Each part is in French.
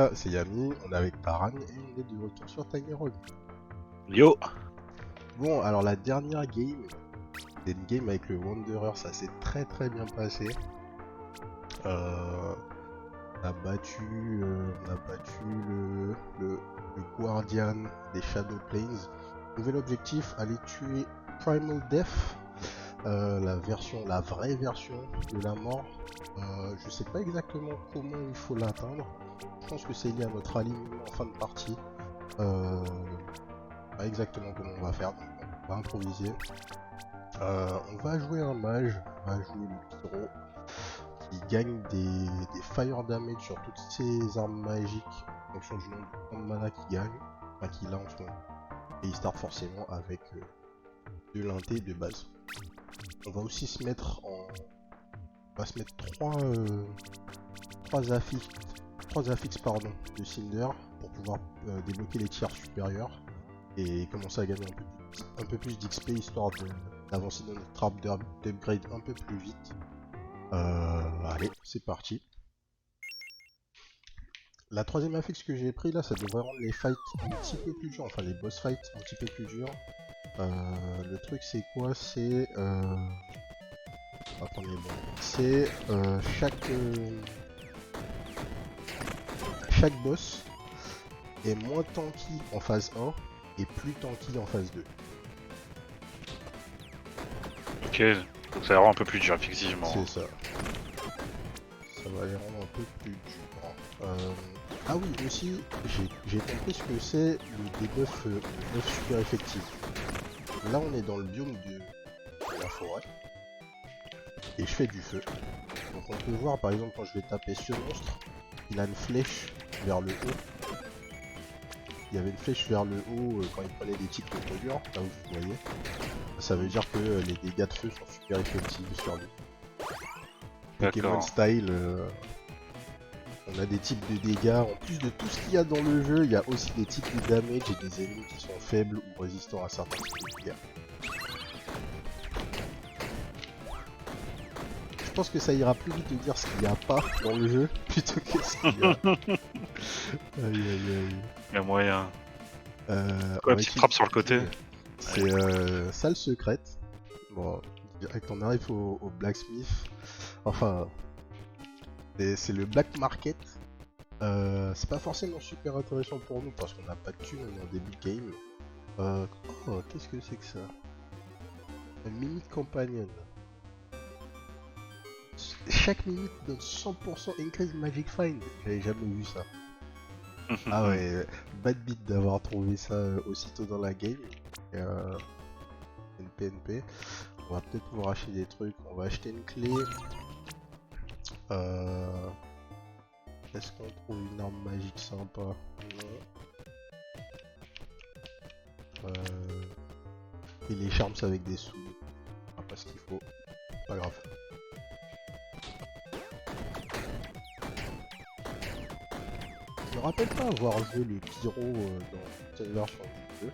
Ah, c'est Yami, on est avec Baran et on est de retour sur Tiny Road. Yo. Bon, alors la dernière game, c'était une game avec le Wanderer, ça s'est très bien passé. On a battu le Guardian des Shadow Plains. Nouvel objectif, aller tuer Primal Death, la vraie version de la mort. Je sais pas exactement comment il faut l'atteindre. Je pense que c'est lié à notre alignement en fin de partie. Pas exactement comment on va faire, donc on va improviser. On va jouer un mage, on va jouer le pyro qui gagne des fire damage sur toutes ses armes magiques en fonction du nombre de points de mana qu'il gagne, enfin qu'il a en ce moment. Et il start forcément avec de l'inté de base. On va aussi se mettre en. On va se mettre trois affixes pardon, de Cinder pour pouvoir débloquer les tiers supérieurs et commencer à gagner un peu plus d'XP histoire d'avancer dans notre trappe d'upgrade un peu plus vite. Allez, c'est parti. La troisième affixe que j'ai pris là, ça devrait rendre les fights un petit peu plus durs, enfin les boss fights un petit peu plus durs. Le truc c'est quoi? C'est... Attendez, bon. C'est chaque boss est moins tanky en phase 1 et plus tanky en phase 2. Ok, donc ça va rendre un peu plus dur effectivement. C'est ça. Ça va les rendre un peu plus durs. Ah oui, aussi, j'ai compris ce que c'est le debuff super effectif. Là, on est dans le biome de la forêt. Et je fais du feu. Donc on peut voir, par exemple, quand je vais taper ce monstre, il a une flèche vers le haut. Il y avait une flèche vers le haut quand il prenait des types de brûlure, là où vous voyez. Ça veut dire que les dégâts de feu sont super effectifs sur lui. Pokémon style, on a des types de dégâts, en plus de tout ce qu'il y a dans le jeu, il y a aussi des types de damage et des ennemis qui sont faibles ou résistants à certains types de dégâts. Je pense que ça ira plus vite de dire ce qu'il n'y a pas dans le jeu plutôt que ce qu'il y a. Aïe aïe aïe. Il y a moyen. Quoi, la petite trappe sur le côté? C'est salle secrète. Bon, direct on arrive au blacksmith. Enfin, c'est le black market. C'est pas forcément super intéressant pour nous parce qu'on n'a pas de thunes, on est en début de game. Oh, qu'est-ce que c'est que ça? Un mimic companion. Chaque mimic donne 100% increase magic find. J'avais jamais vu ça. Ah ouais, bad beat d'avoir trouvé ça aussitôt dans la game. NPNP. On va peut-être pouvoir acheter des trucs. On va acheter une clé. Est-ce qu'on trouve une arme magique sympa? Non. Et les charms avec des sous. Ah, pas ce qu'il faut. Pas grave. Je me rappelle pas avoir joué le pyro dans cette version du jeu.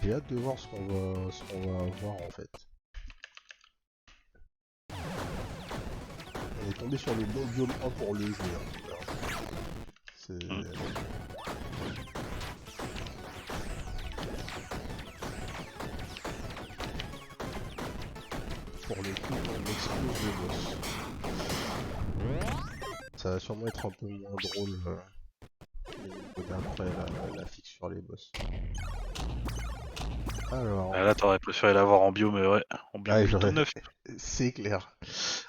J'ai hâte de voir ce qu'on va avoir en fait. On est tombé sur le bon biome 1 pour le jeu. C'est... Pour le coup, on explose le boss. Ça va sûrement être un peu moins drôle après la fixe sur les boss. Alors... Là t'aurais préféré l'avoir en bio, mais ouais, en bio 9. C'est clair.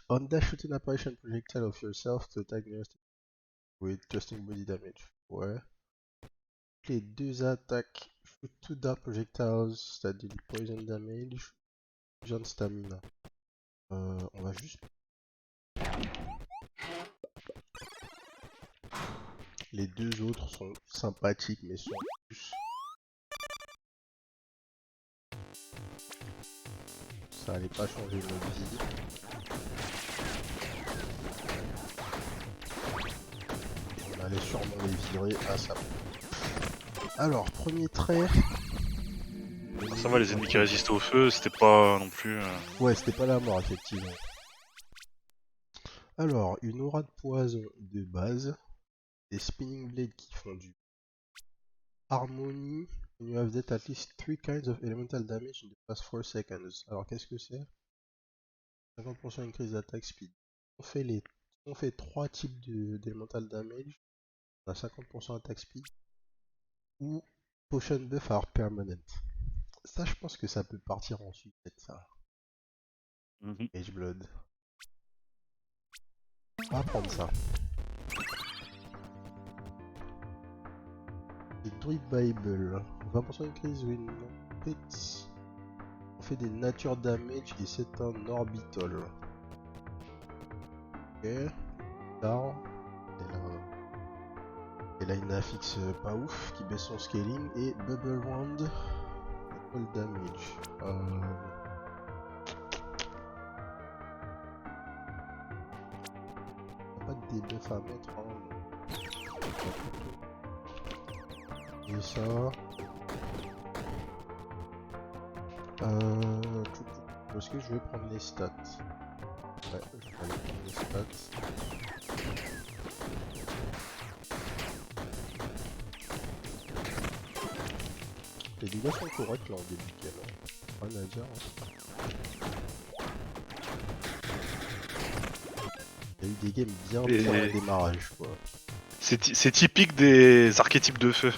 On dash shoot an apparition projectile of yourself to attack nearest with justing body damage. Ouais. Les deux attaques shoot two dark projectiles that deal poison damage. John stamina. On va juste... Les deux autres sont sympathiques mais sont plus... Ça allait pas changer notre vie. On allait sûrement les virer à ça. Alors, premier trait. Ça va, les ennemis qui résistent au feu, c'était pas non plus... Ouais, c'était pas la mort, effectivement. Alors, une aura de poison de base. des Spinning Blades qui font du Harmony. And you have dealt at least 3 kinds of elemental damage in the past 4 seconds. Alors qu'est-ce que c'est? 50% increase d'attaque speed. On fait 3 types d'elemental damage. On a 50% attaque speed. Ou potion buff are permanent. Ça, je pense que ça peut partir ensuite, peut-être ça. Mage Blood. On va prendre ça. The Druid Bible. 20% increase when hits. On fait des nature damage et c'est un orbital. Ok. Là. Elle a une affixe pas ouf qui baisse son scaling et Bubble Round. All damage. Pas de debuff à mettre. Et ça. Est-ce que je vais prendre les stats? Ouais, je vais aller prendre les stats. Les dégâts sont corrects là en début de game. Rien à dire. Il y a eu des games bien pour le démarrage quoi. C'est typique des archétypes de feu.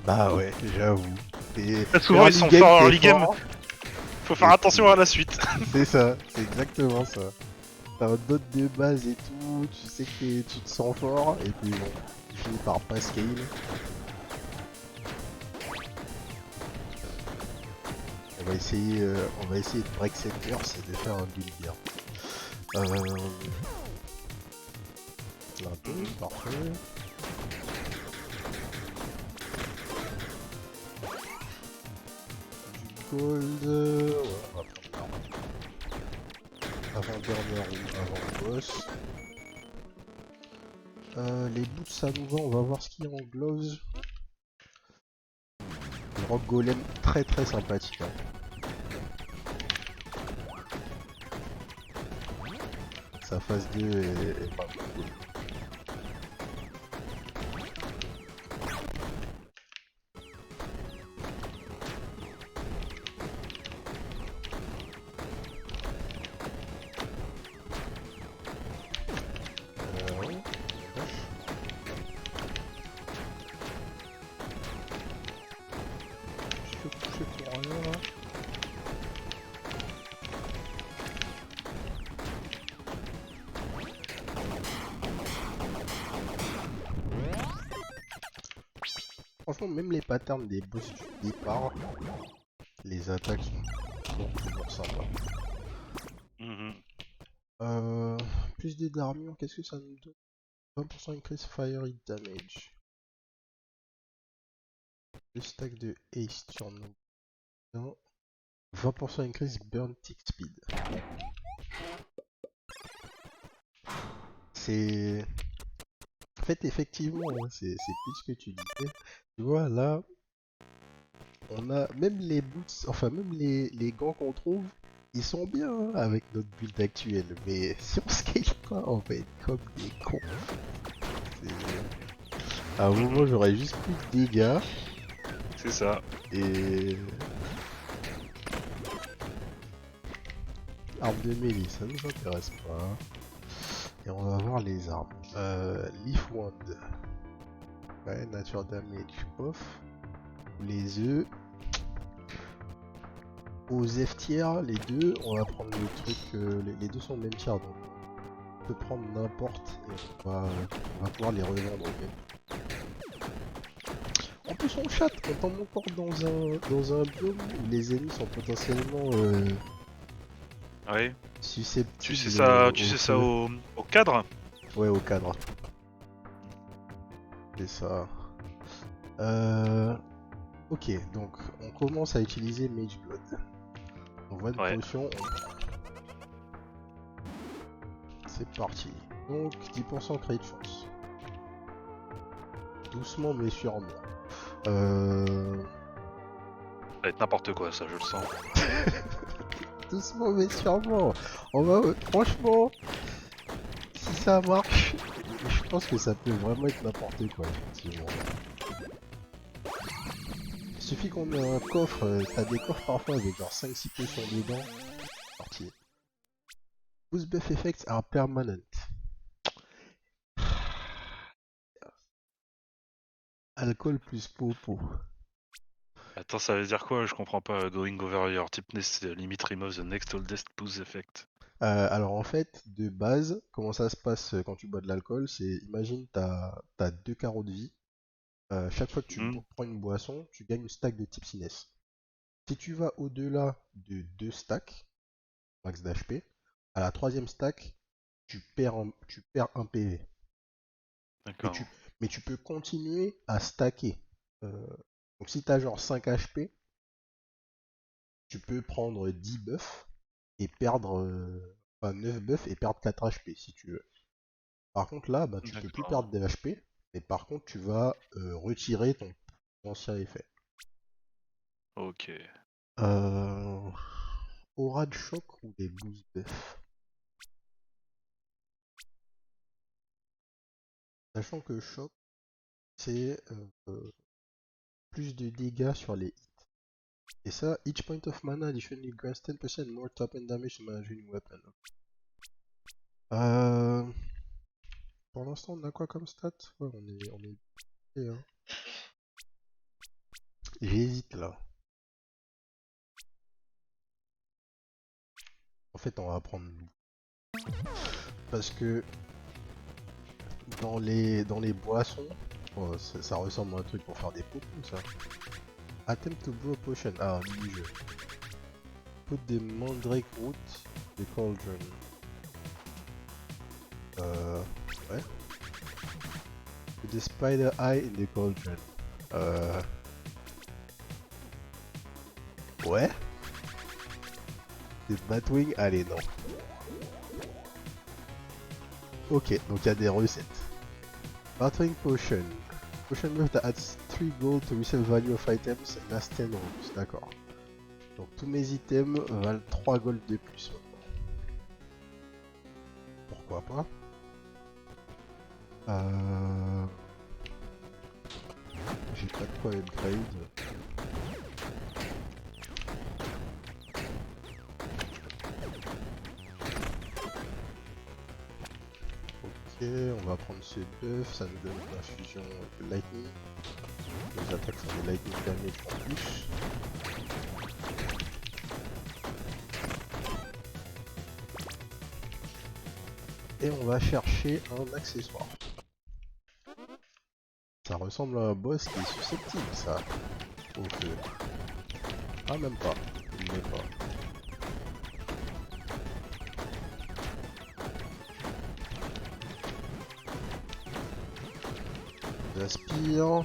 Bah ouais, j'avoue. Très souvent ils sont forts en early game. Faut faire attention à la suite. C'est ça, c'est exactement ça. T'as un dot de base et tout, tu sais que tu te sens fort, et puis bon, tu finis par pas scale. On va essayer de break cette curse et de faire un build bien. Là, un peu, parfait. Gold, ouais, on va prendre avant burner ou avant boss. Les boots ça nous va, on va voir ce qu'il y a en gloves. Le rock golem très très sympathique. Hein. Sa phase 2 est pas cool. Franchement, même les patterns des boss du départ, les attaques sont toujours sympas. Plus des d'armure, qu'est-ce que ça nous donne? 20% increase fire hit damage. Le stack de haste sur nous. 20% increase burn tick speed. C'est... En fait, effectivement, hein, c'est plus ce que tu disais. Tu vois, là, on a même les boots, enfin même les gants qu'on trouve, ils sont bien hein, avec notre build actuelle. Mais si on scale pas, on va être comme des cons. À un moment, j'aurais juste plus de dégâts. C'est ça. Et... Arme de mêlée, ça nous intéresse pas. Et on va voir les armes. Leaf Wand. Ouais, nature damage off. Les œufs. Aux F tier, les deux, on va prendre le truc. Les deux sont au même tier donc on peut prendre n'importe et on va pouvoir les revendre au même. En plus, on chatte quand on est encore dans un biome où les ennemis sont potentiellement Ouais. susceptibles. Tu sais ça au cadre? Ouais, au cadre. C'est ça. Ok, donc on commence à utiliser Mage Blood. On voit une potion. C'est parti. Donc 10% crit chance. Doucement mais sûrement. Ça va être n'importe quoi ça, je le sens. Doucement mais sûrement. On va franchement, si ça marche, je Je pense que ça peut vraiment être n'importe quoi, effectivement. Il suffit qu'on ait un coffre, t'as des coffres parfois avec genre 5-6 potions dedans. Parti. Boost buff effects are permanent. Alcool plus popo. Attends, ça veut dire quoi? Je comprends pas. Going over your tipness limit remove the next oldest boost effect. Alors en fait, de base, comment ça se passe quand tu bois de l'alcool, c'est imagine t'as 2 carreaux de vie. Chaque fois que tu Hmm, prends une boisson, tu gagnes une stack de tipsiness. Si tu vas au-delà de 2 stacks, max d'HP, à la troisième stack, tu perds un PV. Mais D'accord. tu peux continuer à stacker. Euh, donc si t'as genre 5 HP, tu peux prendre 10 buffs et perdre, enfin 9 buffs et perdre 4 HP si tu veux. Par contre là, bah, tu peux plus D'accord. perdre des HP, mais par contre tu vas retirer ton ancien effet. Ok. Euh... Aura de choc ou des boost buffs? Sachant que choc, c'est plus de dégâts sur les hits. Et ça, each point of mana additionally grants 10% more top end damage to managing weapon. Euh... Pour l'instant, on a quoi comme stat? Ouais, on est bien, hein. J'hésite là. En fait, on va prendre loup. Parce que dans les boissons, oh, ça ressemble à un truc pour faire des popos, ça. Attempt to brew a potion. Ah, un mini-jeu. Put the mandrake root, the cauldron. Ouais. Put the spider eye in the cauldron. Ouais. The batwing, allez, non. Ok, donc il y a des recettes. Batwing potion. Potion move that adds 3 gold to resale value of items last 10 rounds. D'accord. Donc tous mes items valent 3 gold de plus maintenant. Pourquoi pas. J'ai pas de quoi upgrade. Ok, on va prendre ce buff, ça nous donne une infusion de lightning. Les attaques font des lightning damage en plus. Et on va chercher un accessoire. Ça ressemble à un boss qui est susceptible, ça, au feu. Ah, même pas. Il n'est pas. J'aspire.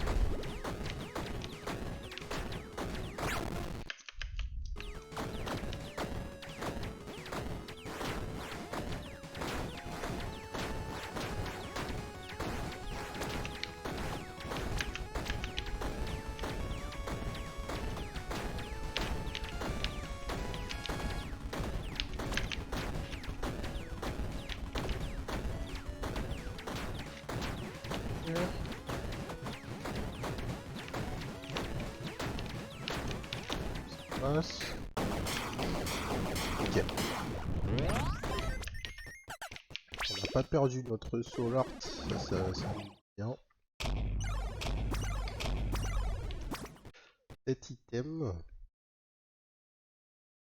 Passe. Ok. On n'a pas perdu notre solar, ça me bien. Cet item.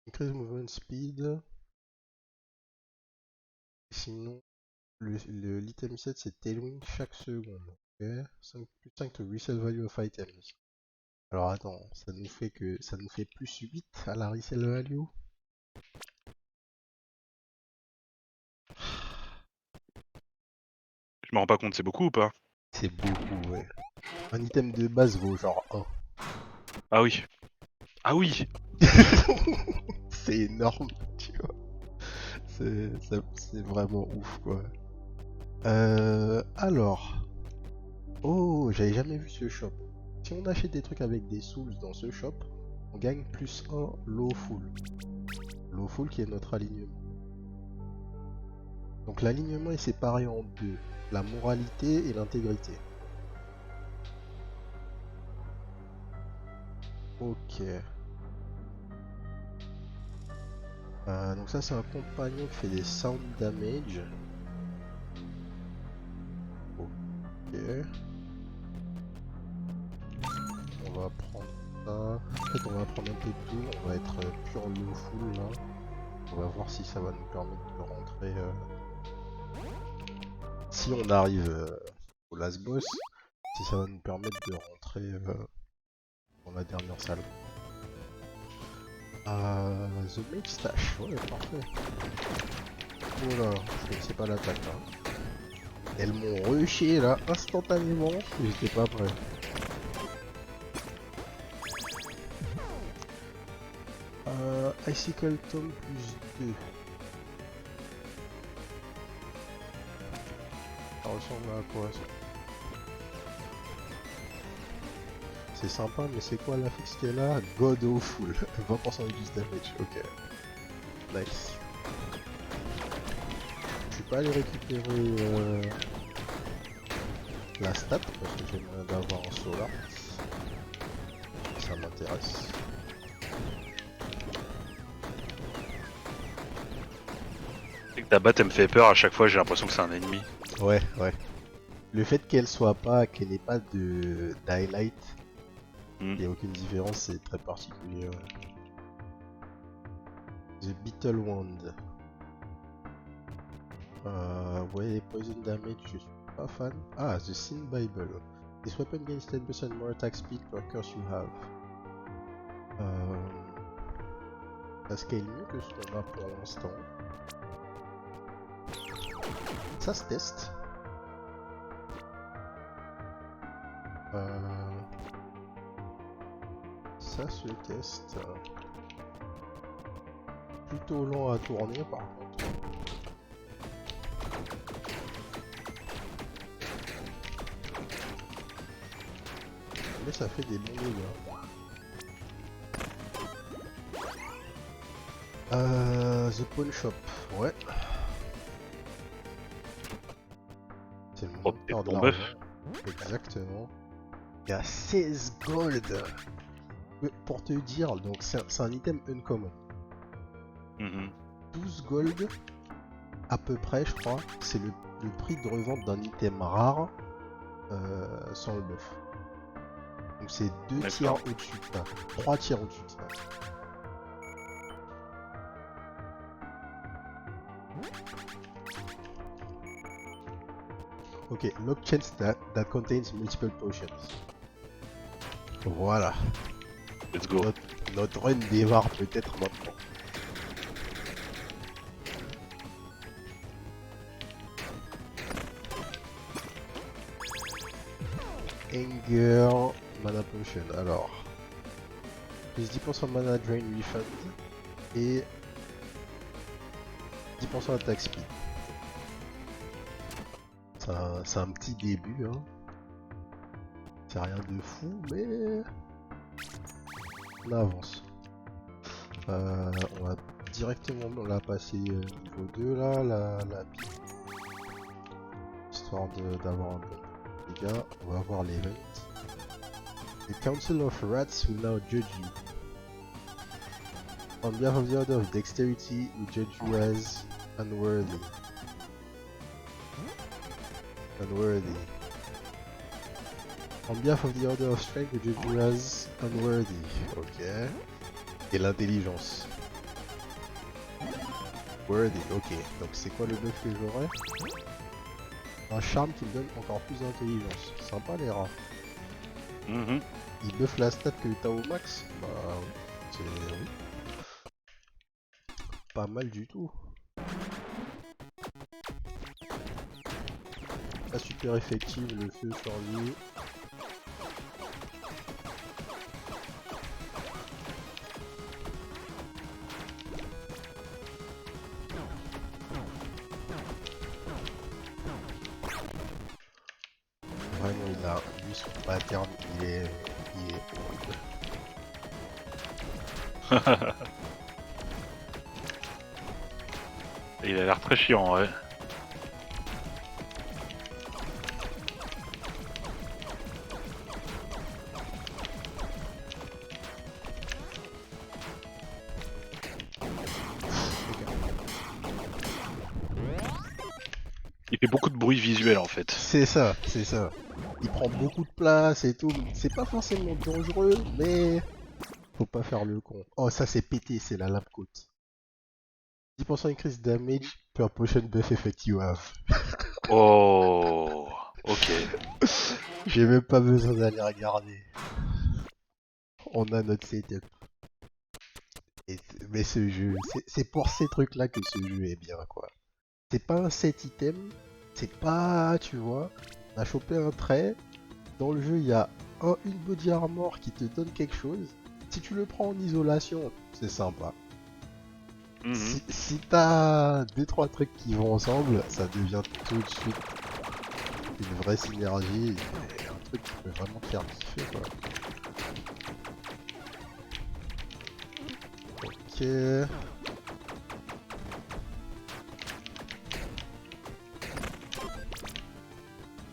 Increase movement speed. Sinon, l'item set c'est Tailwind chaque seconde. Ok. 5 to resale value of items. Alors attends, ça nous fait plus 8 à la resale value. Je me rends pas compte, c'est beaucoup ou pas? C'est beaucoup, ouais. Un item de base vaut genre 1. Ah oui. Ah oui. C'est énorme, tu vois. C'est vraiment ouf, quoi. Alors. Oh, j'avais jamais vu ce shop. Si on achète des trucs avec des souls dans ce shop, on gagne plus 1 lawful. Lawful qui est notre alignement. Donc l'alignement est séparé en deux. la moralité et l'intégrité. Ok. Donc ça c'est un compagnon qui fait des sound damage. Ok. On va prendre ça. En fait on va prendre un peu de tout. On va être pure low full là. On va voir si ça va nous permettre de rentrer. Si on arrive au last boss, si ça va nous permettre de rentrer dans la dernière salle. The Mage Stash, ouais parfait. Oh là, je connaissais pas l'attaque là. Elles m'ont rushé là instantanément, j'étais pas prêt. Icicle Tome plus 2. Ça ressemble à quoi ça? C'est sympa, mais c'est quoi l'affixe qui est là? God Awful. 20% de plus damage, ok. Nice. Je suis pas allé récupérer la stat parce que j'aimerais d'avoir un solar. Ça m'intéresse. C'est que ta batte elle me fait peur à chaque fois, j'ai l'impression que c'est un ennemi. Ouais, ouais. Le fait qu'elle n'ait pas de d'highlight, il n'y a aucune différence, c'est très particulier. Ouais. The Beetle Wand. Ouais, les poison damage, je suis pas fan. Ah, The Sin Bible. This weapon gains 10% more attack speed per curse you have. Ça scale mieux que ce qu'on a pour l'instant. Ça se teste. Ça se teste. Plutôt lent à tourner par contre. Mais ça fait des bons dégâts. The Pawn Shop, ouais. C'est le moment de perdre ton l'argent. bœuf. Exactement. Il y a 16 gold. Mais pour te dire, donc c'est un item uncommon. 12 gold, à peu près, je crois, c'est le prix de revente d'un item rare sans le buff. Donc c'est 2 tiers au-dessus de ça. 3 tiers au-dessus de ça. Ok, lock chest that contains multiple potions. Voilà. Let's go. Notre run démarre peut-être maintenant. Anger, mana potion. Alors, plus 10% mana drain refund et 10% attack speed. C'est un petit début, hein. C'est rien de fou, mais on avance. On va directement la passer niveau 2 là, la bille. Histoire d'avoir un bon dégât. On va voir l'event. The Council of Rats will now judge you. On behalf of the Order of Dexterity, we judge you as unworthy. Unworthy. On behalf of the Order of Strength, we judge you as unworthy. Ok. Et l'intelligence. Worthy, ok. Donc c'est quoi le buff que j'aurai? Un charme qui me donne encore plus d'intelligence. Sympa les rats. Il buff la stat que t'as au max? Bah, c'est... oui. Pas mal du tout. Pas super effective le feu sur lui. Vraiment il a lui son pattern il est horrible. Il a l'air très chiant, ouais. Il fait beaucoup de bruit visuel en fait. C'est ça, c'est ça. Il prend beaucoup de place et tout. C'est pas forcément dangereux, mais faut pas faire le con. Oh, ça c'est pété, c'est la lap coat. 10% increase damage per potion buff effect you have. Oh, ok. J'ai même pas besoin d'aller regarder. On a notre setup. Mais ce jeu, c'est pour ces trucs-là que ce jeu est bien, quoi. C'est pas un set item, c'est pas, tu vois, on a chopé un trait. Dans le jeu, il y a une body armor qui te donne quelque chose. Si tu le prends en isolation, c'est sympa. Mhm. Si t'as 2-3 trucs qui vont ensemble, ça devient tout de suite une vraie synergie et un truc qui peut vraiment te faire kiffer, quoi. Ok.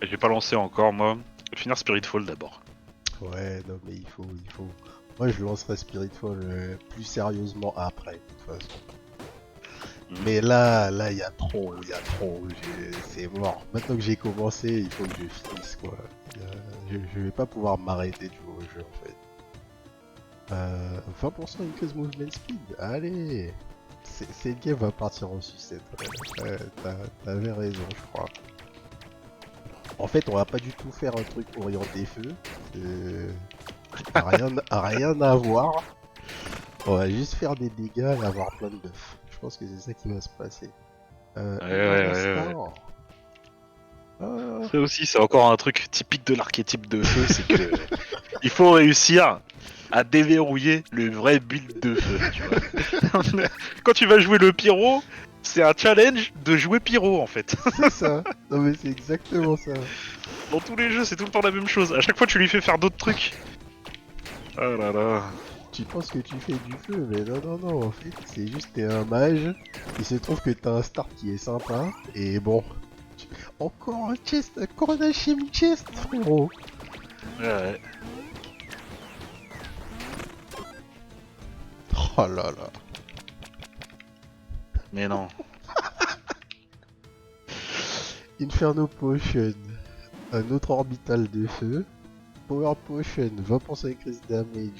J'ai pas lancé encore moi. Je vais finir Spiritfall d'abord. Ouais, non mais il faut. Moi je lancerai Spiritfall plus sérieusement après, de toute façon. Mhm. Mais là, il y a trop. C'est mort. Maintenant que j'ai commencé, il faut que je finisse, quoi. Je vais pas pouvoir m'arrêter de jouer au jeu, en fait. 20% increase movement speed, allez. Cette game va partir en sucette. Ouais, t'avais raison, je crois. En fait, on va pas du tout faire un truc orienté feu. Rien à voir. On va juste faire des dégâts et avoir plein de buffs. Je pense que c'est ça qui va se passer. Another Ouais. Star. Ah, Ça aussi, c'est encore un truc typique de l'archétype de feu, c'est que il faut réussir à déverrouiller le vrai build de feu, tu vois. Quand tu vas jouer le pyro, c'est un challenge de jouer pyro en fait. c'est ça. Non mais c'est exactement ça. Dans tous les jeux, c'est tout le temps la même chose. À chaque fois, tu lui fais faire d'autres trucs. Ah là là. Tu penses que tu fais du feu, mais non, en fait, c'est juste t'es un mage. Il se trouve que t'as un start qui est sympa. Et bon, encore un chest, encore un alchemy chest, frérot. Ouais. Oh là là. Mais non. Inferno Potion. Un autre orbital de feu. Power Potion, 20% increase damage.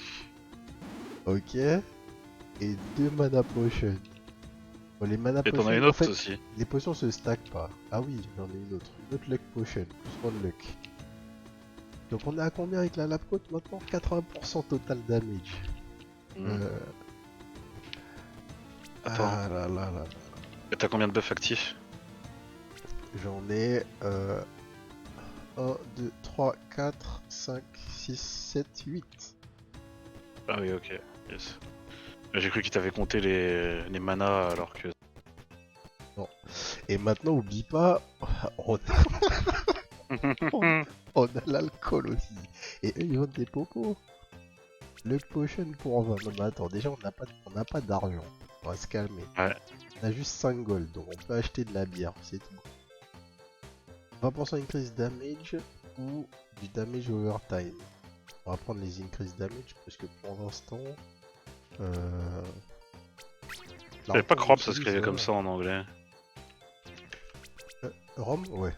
Ok. Et 2 mana potions. Bon, les mana Et t'en as potions, une en autre fait, aussi. les potions se stackent pas. Ah oui, j'en ai une autre. Une autre luck potion, plus one luck. Donc on est à combien avec la lab coat maintenant? 80% total damage. Hmm. Euh... Attends. Ah là là là. Et t'as combien de buffs actifs? J'en ai 1, 2, 3, 4, 5, 6, 7, 8. Ah oui, ok. Yes. J'ai cru qu'il t'avait compté les manas alors que. Non. Et maintenant, oublie pas, on, on- on a l'alcool aussi. Et eux, ils vendent des popos. Le potion pour 20. Non mais attends, déjà on n'a pas d'argent. On va se calmer. Ouais. On a juste 5 gold, donc on peut acheter de la bière, c'est tout. 20% increase damage ou du damage over time. On va prendre les increase damage parce que pour l'instant... Je savais pas que Rob ça utilise, s'écrivait comme voilà. ça en anglais. Rome? Ouais,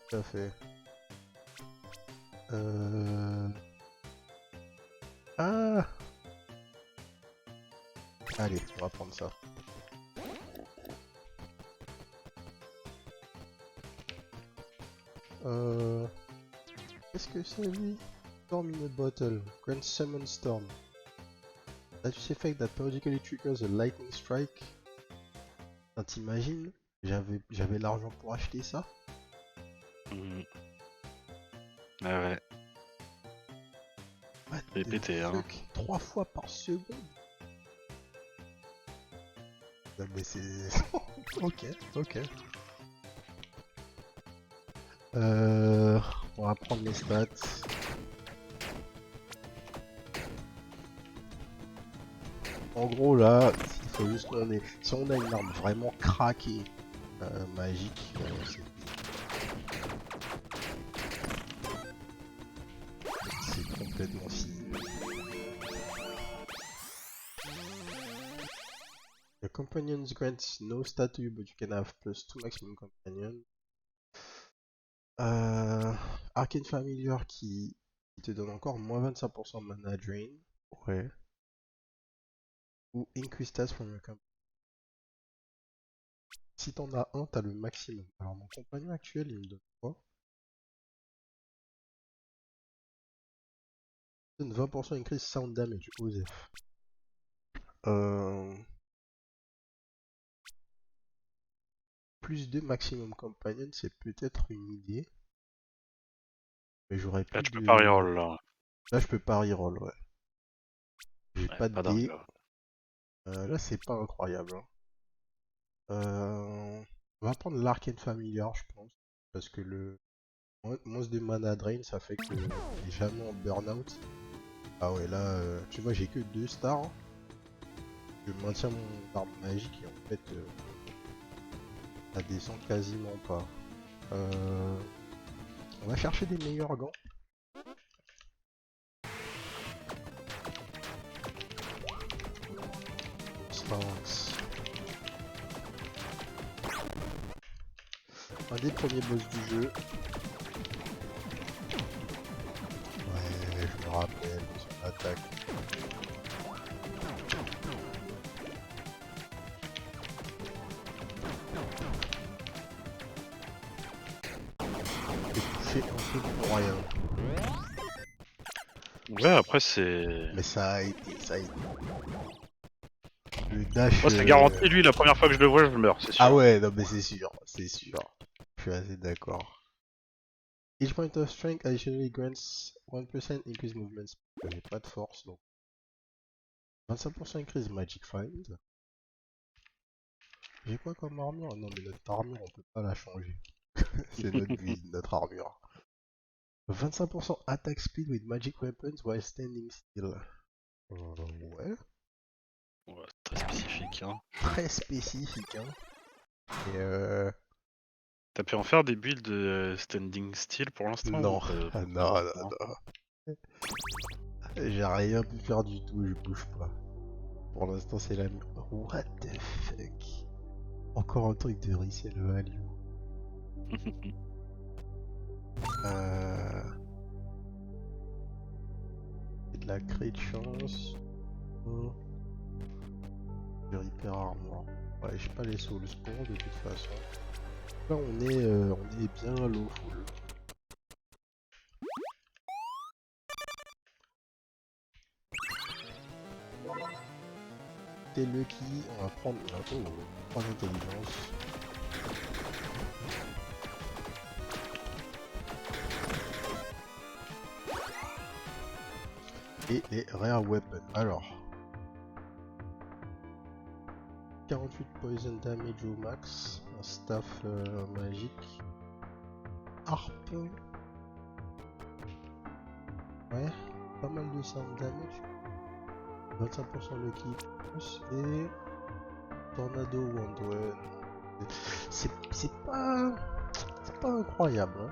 tout à fait. Ah! Allez, on va prendre ça. Qu'est-ce que c'est lui? Storm in a bottle. Grand Summon Storm. That effect that periodically triggers a lightning strike. Putain, t'imagines? J'avais l'argent pour acheter ça? Mhm. Ah ouais. What C'est the pété, hein. fuck? 3 fois par seconde? Non mais c'est... ok. On va prendre les stats. En gros là, il faut juste qu'on ait... Si on a une arme vraiment craquée, magique, c'est complètement fini. Il y a Companions grants no stat to you, but you can have +2 maximum companion. Arcane Familiar qui te donne encore moins 25% de mana drain. Ouais. Ou Increase stats from your companion. Si t'en as un, t'as le maximum. Alors mon compagnon actuel, il me donne quoi? Il me donne 20% increase sound damage, OSEF. Plus de maximum companion, c'est peut-être une idée. Mais j'aurais Là, plus tu peux pas de... reroll, là. Là, je peux pas reroll, ouais. J'ai Ouais, pas de pas dingue, dés. là. Là, c'est pas incroyable, hein. On va prendre l'Arcane Familiar, je pense. Parce que le monstre de mana drain, ça fait que j'ai jamais en burn-out. Ah ouais, là, tu vois, j'ai que 2 stars. Hein. Je maintiens mon arme magique et en fait, ça descend quasiment pas. On va chercher des meilleurs gants. Sphinx. Un des premiers boss du jeu. Ouais, je me rappelle de son attaque. J'ai touché un peu pour rien. Ouais, après, c'est. Mais ça a été, Le dash... Moi, c'est garanti, lui, la première fois que je le vois, je meurs, c'est sûr. Ah ouais, non mais c'est sûr, c'est sûr. Je suis assez d'accord. Each point of strength additionally grants 1% increase movement speed. J'ai pas de force donc. 25% increase magic find. J'ai quoi comme armure? Non mais notre armure on peut pas la changer. C'est notre build, notre armure. 25% attack speed with magic weapons while standing still. Ouais. Ouais, très spécifique, hein. Très spécifique hein. Et T'as pu en faire des builds de standing still pour l'instant? Non. ou pas Non, non, non. J'ai rien pu faire du tout, je bouge pas. Pour l'instant, c'est la... What the fuck? Encore un truc de resell value. C'est de la craie de chance. Du repair armor. Ouais, j'ai pas les soul spores de toute façon. Là, on est bien low full. T'es lucky, on va prendre... Oh, 3 intelligences. Et les rare weapons. Alors... 48 poison damage au max. Un staff magique. Harpe. Ouais, pas mal de sound damage. 25% lucky plus et... Tornado Wand, ouais. C'est pas... C'est pas incroyable, hein.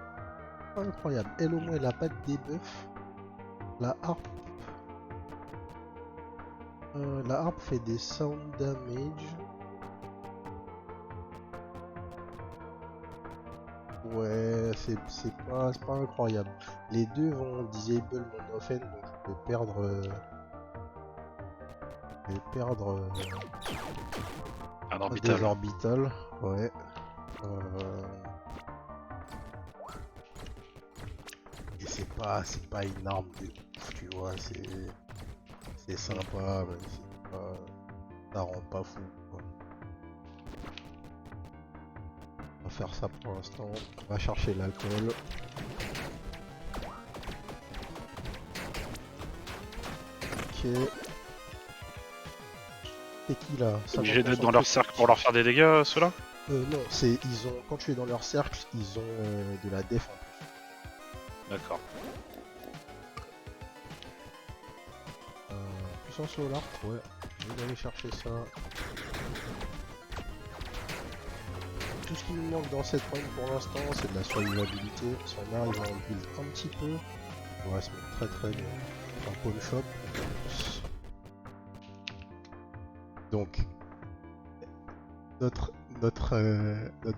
Pas incroyable. Elle au moins elle a pas de debuff. La harpe... la harpe fait des sound damage. Ouais, c'est pas incroyable. Les deux vont disable mon offense, donc je vais perdre... Un orbital. des orbitals, ouais. Et c'est pas une arme de ouf, tu vois, c'est sympa, mais c'est pas, ça rend pas fou, quoi. On va faire ça pour l'instant. On va chercher l'alcool. Ok. C'est qui là? Obligé d'être dans leur cercle pour leur faire des dégâts, ceux-là? Non, ils ont, quand tu es dans leur cercle, ils ont de la def en plus. D'accord. Puissance solar, ouais. Je vais aller chercher ça. Tout ce qui nous manque dans cette run pour l'instant, c'est de la survivabilité. Si on arrive à en build un petit peu, on va se mettre très bien. Un pawn shop. Donc, notre, notre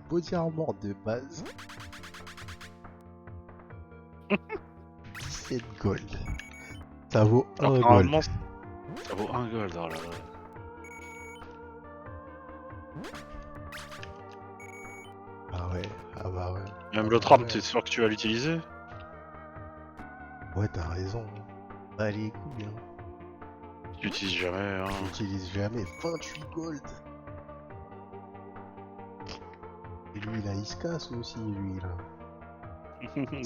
body armor de base. 17 gold. Ça vaut 1 Alors, gold. normalement, ça vaut 1 gold. Oh là là. Ah ouais, ah bah ouais. Même Ah l'autre bah arme, ouais. t'es sûr que tu vas l'utiliser? Ouais, t'as raison. Bah les couilles, hein. Tu l'utilises jamais, hein. J'utilise jamais 28 gold. Et lui, là, il se casse aussi, lui, là.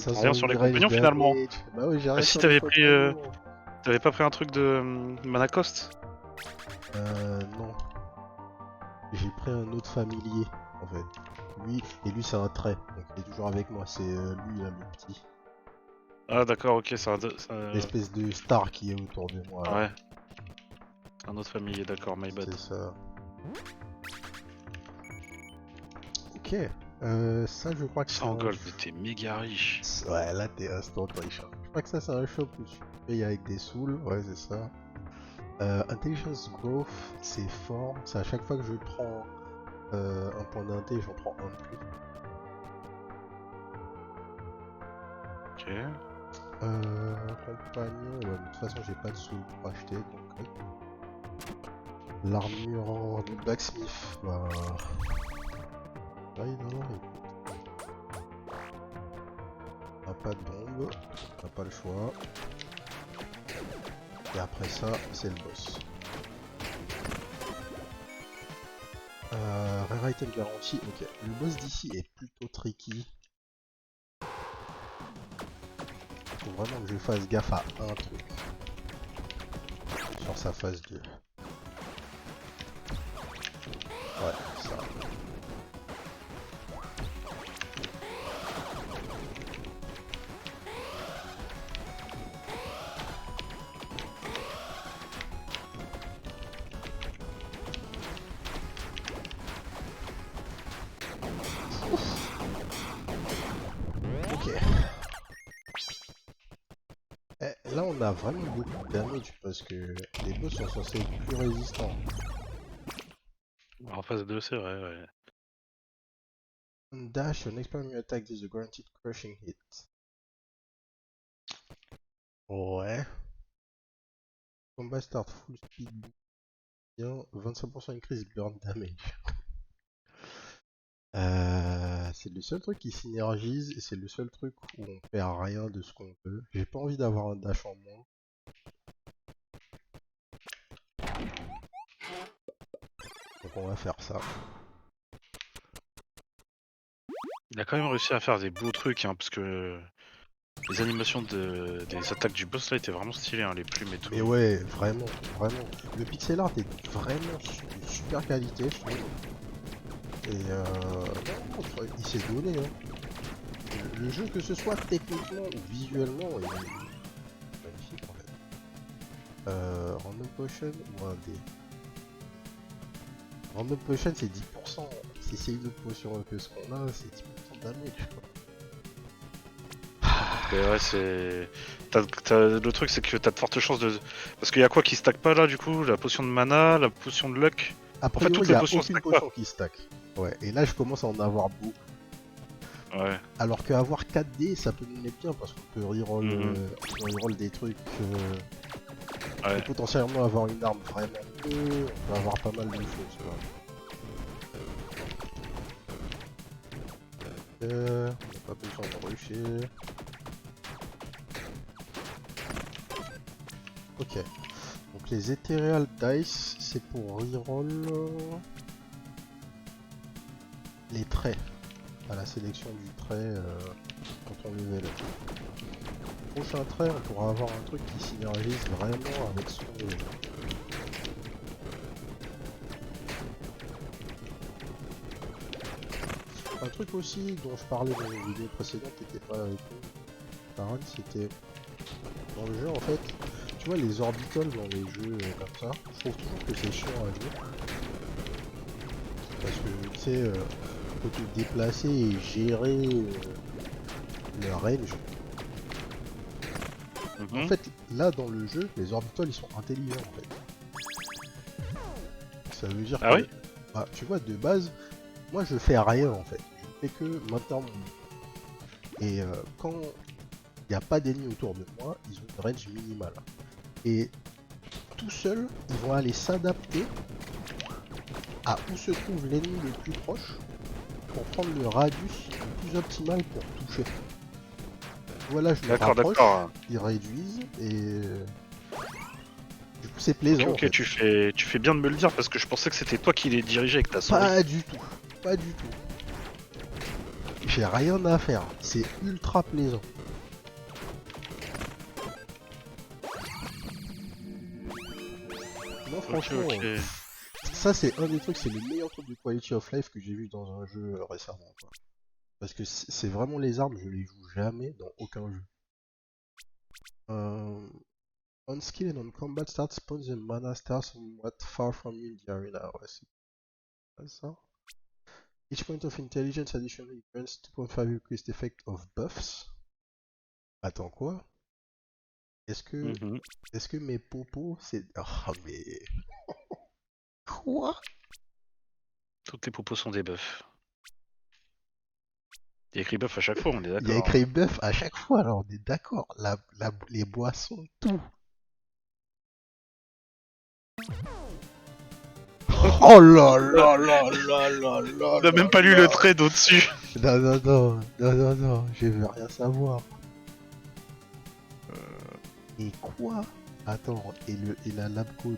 T'as rien sur les range compagnons finalement. damage. Bah ouais, j'ai Ah rien si, sur les compagnons. t'avais pas pris un truc de mana cost? Non. J'ai pris un autre familier, en fait. Lui, et lui, c'est un trait. Donc, il est toujours avec moi. C'est lui, là, le petit. Ah d'accord, ok, L'espèce de star qui est autour de moi, là. ouais. Un autre familier, d'accord, my bad. C'est ça. Ok. Ça, je crois que c'est 100 un... gold, t'es méga riche. Ouais, là, t'es instant riche. Hein. Je crois que ça, c'est un shop où tu payes avec des souls. Ouais, c'est ça. Intelligence Growth, c'est fort. C'est à chaque fois que je prends un point d'inté, j'en prends un de plus. Ok. Compagnon, ouais, de toute façon, j'ai pas de sous pour acheter, donc. L'armure du blacksmith, bah. Là, il en a, on a pas de bombe, on a pas le choix. Et après ça, c'est le boss. Rare item garantie, ok. Le boss d'ici est plutôt tricky. Faut vraiment que je fasse gaffe à un truc. Sur sa phase 2. Ouais, ça. Ok. Là, on a vraiment beaucoup de damage parce que les boss sont censés être plus résistants. En phase 2, c'est vrai, ouais. On dash, an experiment attack is a guaranteed crushing hit. Ouais. Combat start full speed. Bien, 25% increase burn damage. C'est le seul truc qui synergise et c'est le seul truc où on perd rien de ce qu'on veut. J'ai pas envie d'avoir un dash en moins. Donc on va faire ça. Il a quand même réussi à faire des beaux trucs, hein, parce que les animations des attaques du boss là étaient vraiment stylées, hein, les plumes et tout. Mais ouais, vraiment, vraiment. Le pixel art est vraiment de super qualité, je trouve. Et non, il s'est donné. Hein. Le jeu, que ce soit techniquement ou visuellement, il est magnifique en fait. Random Potion ou un dé. Random Potion c'est 10%. Si c'est une autre potion que ce qu'on a, c'est 10% de damage. Et ouais, c'est. Le truc, c'est que t'as de fortes chances de. Parce qu'il y a quoi qui stack pas là, du coup? La potion de mana, la potion de luck. A En fait, priori, toutes il n'y les a potions aucune stack potion qui stack. Ouais, et là je commence à en avoir beaucoup. pas. Ouais. Alors qu'avoir 4 dés, ça peut nous mettre bien parce qu'on peut reroll, on reroll des trucs. On Ouais. peut potentiellement avoir une arme vraiment mieux, on peut avoir pas mal de choses. On n'a pas besoin de rusher. Ok. Donc les Ethereal Dice, c'est pour reroll les traits. À la sélection du trait quand on level up. Prochain trait, on pourra avoir un truc qui synergise vraiment avec son level. Un truc aussi dont je parlais dans une vidéo précédente qui n'était pas avec nous, Taran, c'était dans le jeu en fait, tu vois les orbitals dans les jeux comme ça, je trouve toujours que c'est chiant à jouer. Parce que tu sais, faut te déplacer et gérer le range. En fait, là dans le jeu, les orbitals ils sont intelligents en fait. Ça veut dire Ah que oui Bah, tu vois, de base, moi je fais rien en fait. Je ne fais que maintenir mon mouvement. Et quand il n'y a pas d'ennemis autour de moi, ils ont une range minimale. Et tout seuls, ils vont aller s'adapter à où se trouve l'ennemi le plus proche pour prendre le radius le plus optimal pour toucher. Voilà, je me D'accord, rapproche, d'accord. ils réduisent et du coup c'est Ok, plaisant en ok, fait. tu fais bien de me le dire parce que je pensais que c'était toi qui les dirigeais avec ta souris. Pas du tout, pas du tout. J'ai rien à faire, c'est ultra plaisant. Non, Ok, franchement, ok. ça c'est un des trucs, c'est le meilleur truc de quality of life que j'ai vu dans un jeu récemment, quoi. Parce que c'est vraiment les armes, je les joue jamais dans aucun jeu. Euh, on skill and on combat start spawns and mana stars somewhat far from you in the arena. Ouais, c'est pas ça. Each point of intelligence additionally grants 2.5 increased effect of buffs. Attends quoi? Est-ce que Mhm. est-ce que mes popos c'est ah mais quoi? Toutes les propos sont des buffs. Il y a écrit buff à chaque fois, on est Il y a d'accord, hein. écrit buff à chaque fois, alors on est d'accord. Les boissons, tout. Oh là là là là là là On a là même pas lu le là. trait d'au-dessus. Non non non non non non, je veux rien savoir. Et quoi? Attends, et la lab coat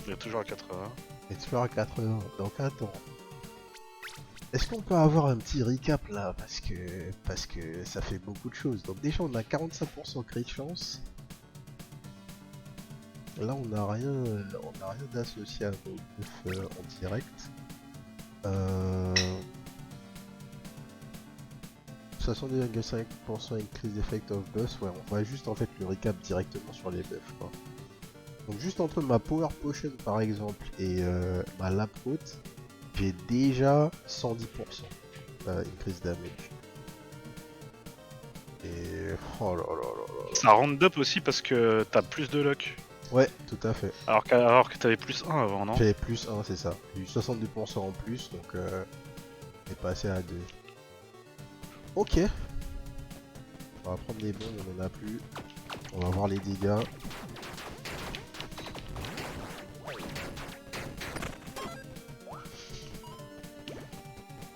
Il y a toujours à 80. Explorer à 80. Donc attends. Est-ce qu'on peut avoir un petit recap là parce que ça fait beaucoup de choses. Donc déjà on a 45% crit chance. Là on a rien d'associé à nos buffs en direct. Euh, 62,5% increase effect of buffs. Ouais, on voit juste en fait le recap directement sur les buffs quoi. Donc juste entre ma power potion par exemple et ma lab coat, j'ai déjà 110% increase damage. Et oh là là là là. Ça round up aussi parce que t'as plus de luck. Ouais, tout à fait. Alors que t'avais plus 1 avant, non? J'avais plus 1, c'est ça. J'ai eu 62% en plus, donc on est passé à 2. Ok. On va prendre des bombes, on en a plus. On va voir les dégâts.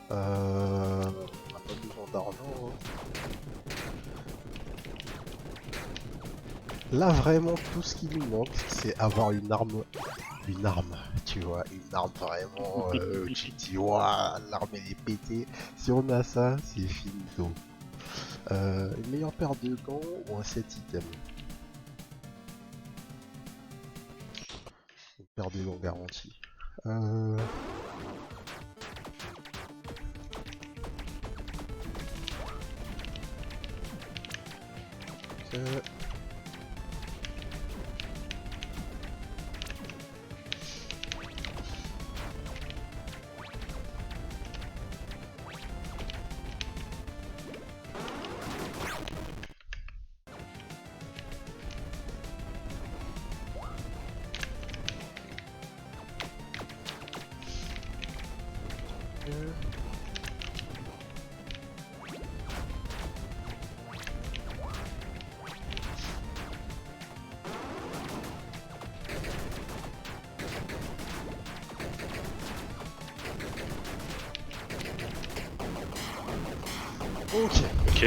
On n'a pas besoin d'argent. Hein. Là, vraiment, tout ce qui nous manque, c'est avoir une arme. Une arme, tu vois, une arme vraiment. Tu te dis, waouh, l'arme elle est pétée. Si on a ça, c'est finito. Une meilleure paire de gants ou un set item. Une paire de gants garantie. Euh... ok. Ok. Ok.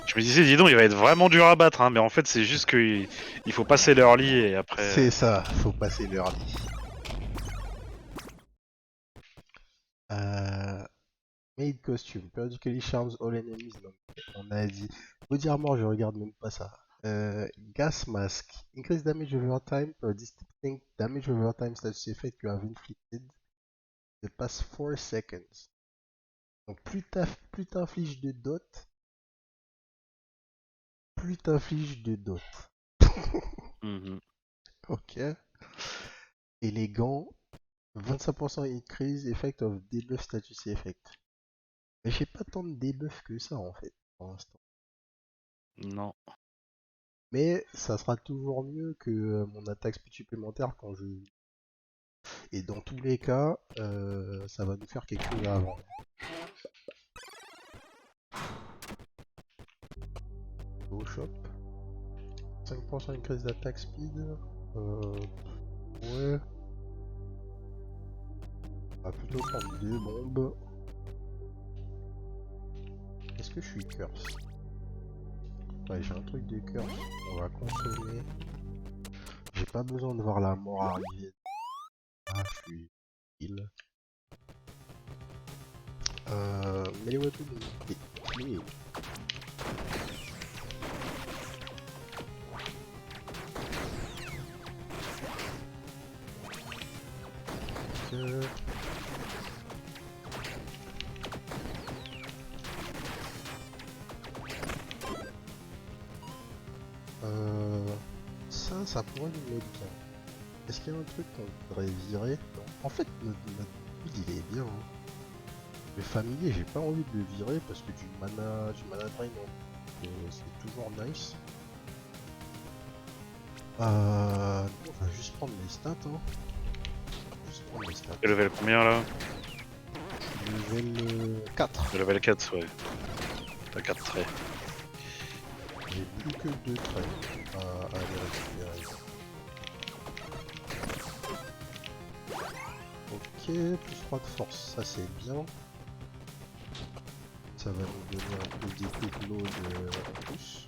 Je me disais, dis donc, il va être vraiment dur à battre, hein, mais en fait, c'est juste qu'il faut passer l'early et après. C'est ça, faut passer l'early. Made costume, periodically charms all enemies. Donc, on a dit. Body armor, je regarde même pas ça. Gas mask. Increase damage over time per distinct damage over time status effect you have inflicted the past 4 seconds. Donc plus t'infliges de dot, plus t'infliges de dot. Mhm. Ok. Et les gants, 25% increase effect of debuff status effect. Mais j'ai pas tant de debuff que ça en fait, pour l'instant. Non. Mais ça sera toujours mieux que mon attaque supplémentaire quand je Et dans tous les cas, ça va nous faire quelque chose à vendre. Au shop. 5% increase d'attaque speed. Ouais. On va plutôt prendre 2 bombes. Est-ce que je suis curse? Ouais, j'ai un truc de curse. On va consommer. J'ai pas besoin de voir la mort arriver. Ah, je suis heal. Mais les weapons des clés. Ça pourrait nous mettre bien. Est-ce qu'il y a un truc qu'on voudrait virer? Non. En fait, notre build il est bien. Hein. Le familier, j'ai pas envie de le virer parce que du mana drain, c'est toujours nice. On va juste prendre les stats. Hein. Juste prendre les stats. Et level combien là? Level 4. Le level 4, ouais. T'as 4 traits. J'ai plus que 2 traits à aller récupérer. Ok, plus 3 de force, ça c'est bien. Ça va nous donner un peu d'équipe load en plus.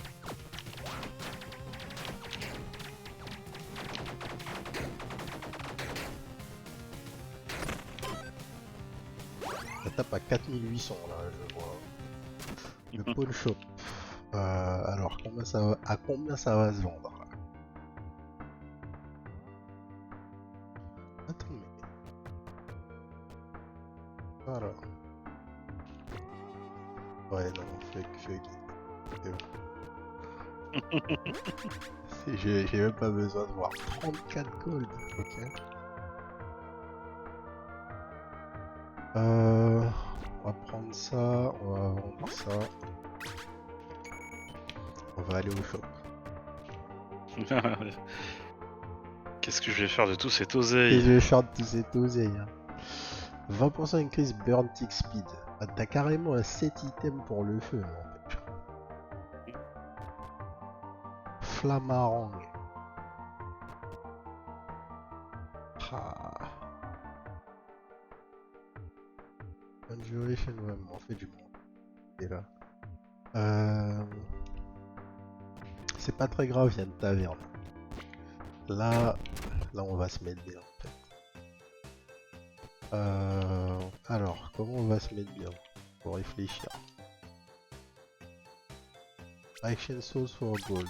Ça tape à 4800 là, je vois. Le pôle shop. Alors, à combien ça va se vendre là? Attends, mais... Voilà. Ouais, non, fuck it. J'ai même pas besoin de voir. 34 gold, ok. On va prendre ça, on va vendre ça. On va aller au shop. Qu'est-ce que je vais faire de tout cet Et oseille? je vais faire tous ces oseilles. Hein. 20% increase burn tick speed. Ah, t'as carrément un 7 items pour le feu, en fait. Flamarang. Ah. Conjuration, ouais, mais en fait, je m'en là. C'est pas très grave, il y a une taverne. Là, on va se mettre bien, en fait. Alors, comment on va se mettre bien? Faut réfléchir. Action Souls for Gold.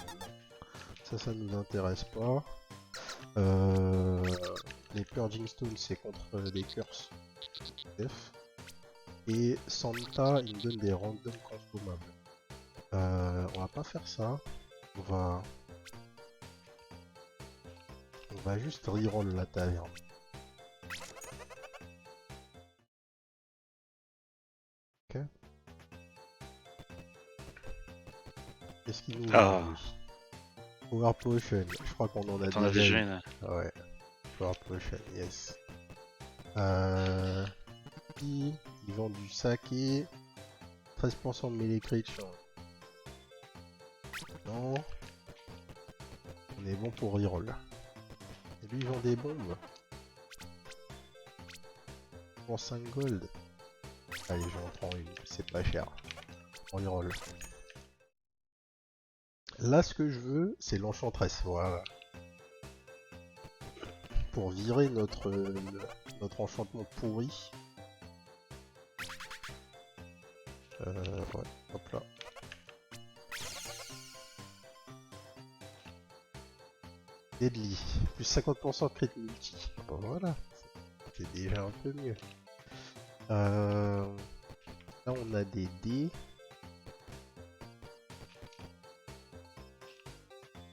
Ça nous intéresse pas. Les Purging Stones, c'est contre les curses. F. Et Santa, il me donne des random consommables. On va pas faire ça. On va juste reroll la taverne. Ok. Qu'est-ce qu'il nous Ah. vend, lui? Power Potion, je crois qu'on en a T'en as déjà déjà eu. une. Ouais. Power Potion, yes. Ils vendent du saké. 13% de melee crit change. Non. On est bon pour reroll. Et lui, il vend des bombes. Pour 5 gold. Allez, j'en prends une, c'est pas cher. On reroll. Là, ce que je veux, c'est l'enchantress, voilà. Pour virer notre enchantement pourri. Ouais, hop là. Deadly, plus 50% crit multi. Bon voilà, c'est déjà un peu mieux. Là on a des dés.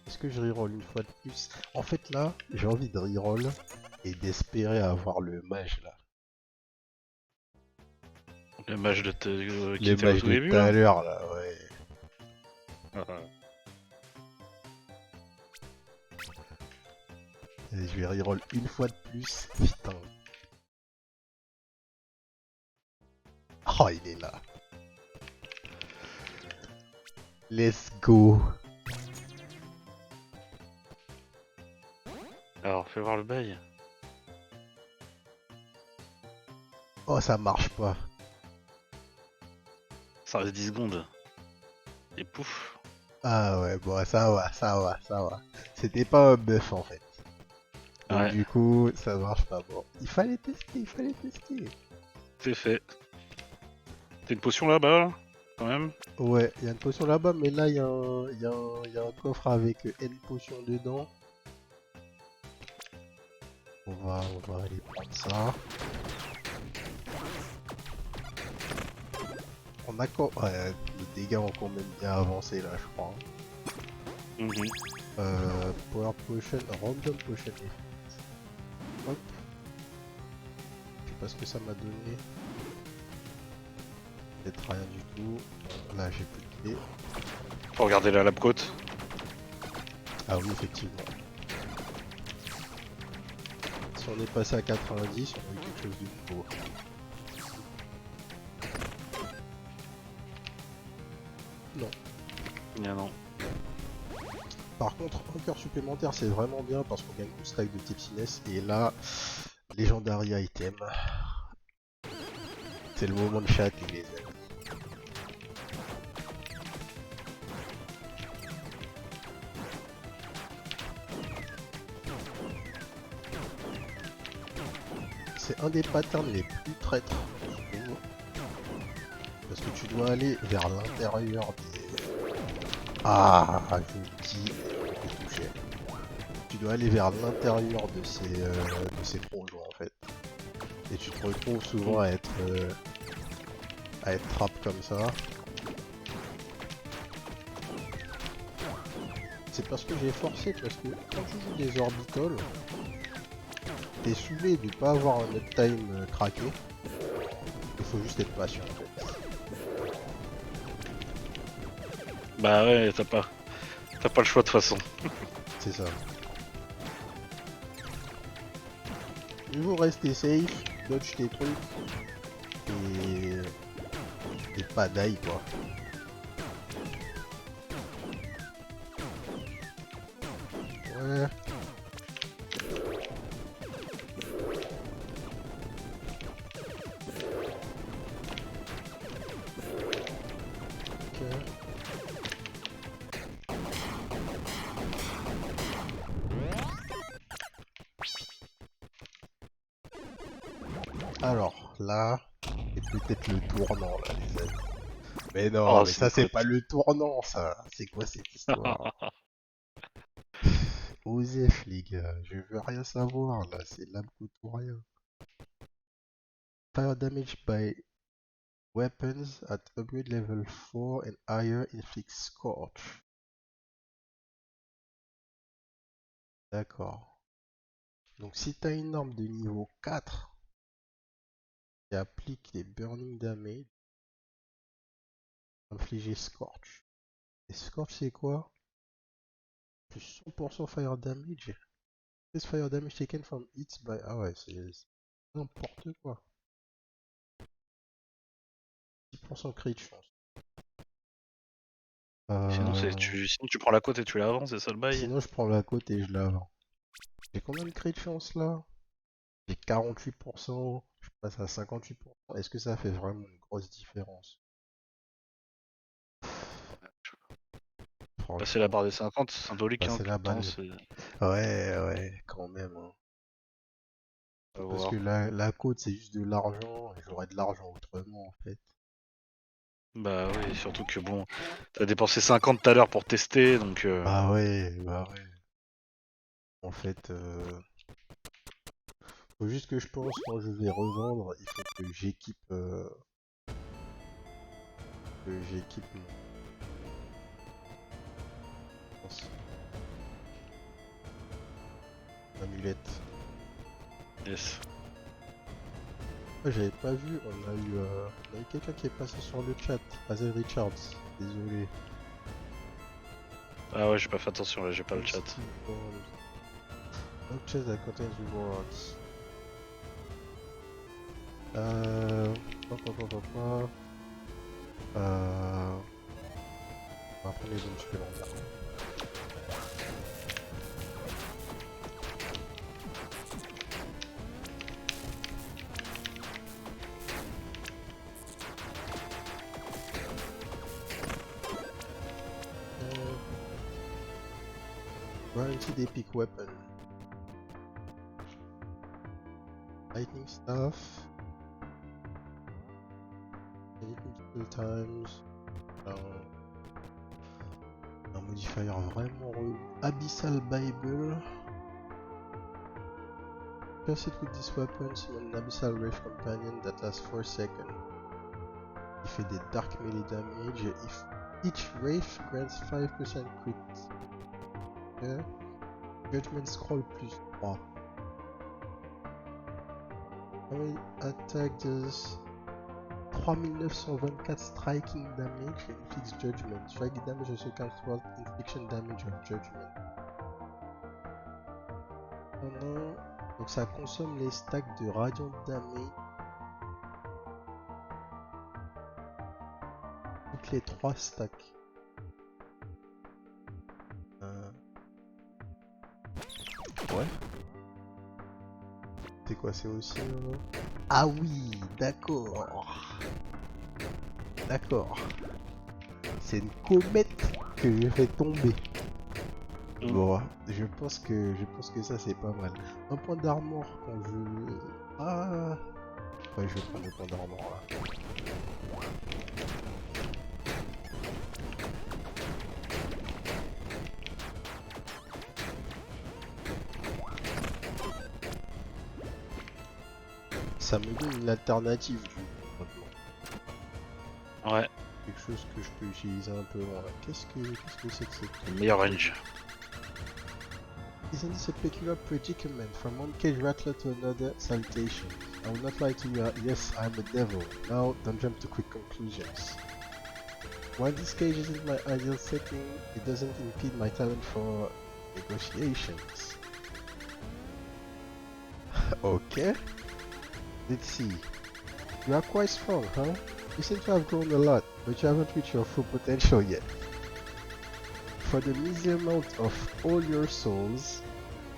Est-ce que je reroll une fois de plus? En fait là, j'ai envie de reroll et d'espérer avoir le mage là. Le mage de qui Le était au mage tout de début tout à là. l'heure là, ouais. Et je vais reroll une fois de plus, putain. Let's go. Alors, fais voir le bail. Oh, ça marche pas. Ça reste 10 secondes. Et pouf. Ah ouais, bon, ça va, ça va, ça va. C'était pas un buff en fait. Donc Ouais, du coup, ça marche pas. Bon, il fallait tester, il fallait tester. c'est fait. T'as une potion là-bas, là quand même? Ouais, il y a une potion là-bas, mais là, il y a un coffre avec N potions dedans. On va aller prendre ça. On a quand... Ouais, les dégâts ont quand même bien avancé là, je crois. Mhm. Power Potion, Random Potion. Hop. Je sais pas ce que ça m'a donné. Peut-être rien du tout. Là, j'ai plus de clé. Faut regarder la lab côte. Ah oui, effectivement. Si on est passé à 90, on a eu quelque chose de nouveau. Non. Ah non. Par contre, un cœur supplémentaire, c'est vraiment bien parce qu'on gagne une stack de tipsiness. Et là, Legendary Item. C'est le moment de chat, les amis. C'est un des patterns les plus traîtres, je trouve. Parce que tu dois aller vers l'intérieur des... Ah, je dis, je touché. Tu dois aller vers l'intérieur de ces plongeons en fait. Et tu te retrouves souvent à être trap comme ça. C'est parce que j'ai forcé, parce que quand tu joues des orbitals, t'es saoulé de pas avoir un uptime craqué. Il faut juste être patient en fait. Bah ouais, t'as pas le choix de toute façon. C'est ça. Il faut rester safe, dodge tes trucs et pas die quoi. Ouais. Ok. Alors là, c'est peut-être le tournant là les amis. Mais non, Oh, mais c'est ça une c'est côte. pas le tournant ça. C'est quoi cette histoire? Osef les gars, je veux rien savoir là, c'est l'âme coûte pour rien. Fire damage by weapons at upgrade level 4 and higher inflicts scorch. D'accord. Donc si t'as une arme de niveau 4 qui applique les burning damage, infliger scorch. Et scorch c'est quoi? Plus 100% fire damage. This fire damage taken from hits by... Ah ouais, c'est n'importe quoi. 10% crit de chance. Sinon tu prends la côte et tu l'avances, c'est ça le bail? Sinon je prends la côte et je l'avance. J'ai combien de crit de chance là? J'ai 48%, je passe à 58%. Est-ce que ça fait vraiment une grosse différence? Passer la Franchement, barre des 50, c'est symbolique, hein, passer tout le la temps, balle. c'est... Ouais, ouais, quand même, hein. À Parce que voir. la côte c'est juste de l'argent, et j'aurais de l'argent autrement en fait. Bah oui, surtout que bon, t'as dépensé 50 tout à l'heure pour tester, donc... Bah ouais, bah ouais. En fait, faut juste que je pense quand je vais revendre, il faut que j'équipe mon amulette. Yes. Ah, j'avais pas vu, on a eu quelqu'un qui est passé sur le chat, Hazel Richards, désolé. Ah ouais, j'ai pas fait attention, là, j'ai pas le chat. Steve Bond. No chest that contains rewards. Euh... pa, pa, pa, pa, pa. Euh... On va prendre les zones supplémentaires. Guaranteed epic weapon. Lightning staff. Anything multiple times. Un modifier vraiment relou. Abyssal Bible. Proceed with this weapon, summon an Abyssal Wraith Companion that lasts 4 seconds. Il fait des dark melee damage. If each Wraith grants 5% crit. Okay. Judgment Scroll plus 3. How attack does 3924 striking damage and fixed judgment. Striking damage also counts towards infliction damage of judgment. Donc ça consomme les stacks de radiant damage. Toutes les 3 stacks. Ouais. C'est quoi, c'est aussi Ah oui, d'accord. D'accord. C'est une comète que je fais tomber. Bon, je pense que ça c'est pas mal. Un point d'armor quand je... Ah ouais, je vais prendre le point d'armor là. Ça me donne une alternative du coup maintenant. Ouais, Quelque chose que je peux utiliser un peu moins. Qu'est-ce que c'est que cette... le meilleur range. Isn't this a peculiar predicament from one cage rattler to another? Salutation. I will not lie to you, yes, I'm a devil. Now, don't jump to quick conclusions. While this cage isn't my ideal setting, it doesn't impede my talent for negotiations. Okay. Let's see. You are quite strong, huh? You seem to have grown a lot, but you haven't reached your full potential yet. For the easy amount of all your souls,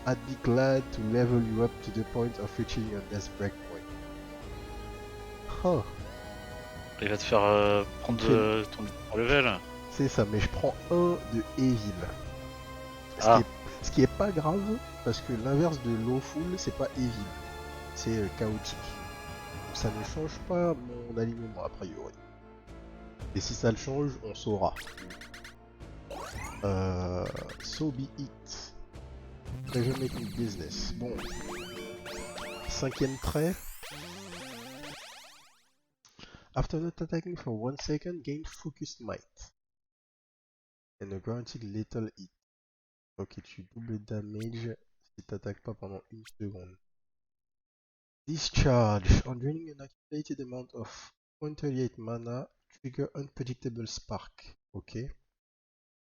I'd be glad to level you up to the point of reaching your death breakpoint. Huh. Il va te faire prendre ton level. C'est ça, mais je prends un de Evil. Ce qui est pas grave, parce que l'inverse de Lawful, c'est pas Evil. C'est chaotique. Donc ça ne change pas mon alignement a priori. Et si ça le change, on saura. So be it. Pleasure making business. Bon. 5ème trait. After not attacking for 1 second, gain focused might. And a guaranteed lethal hit. Ok, tu doubles damage si t'attaques pas pendant 1 seconde. Discharge. On draining an accumulated amount of 138 mana, trigger unpredictable spark. Ok.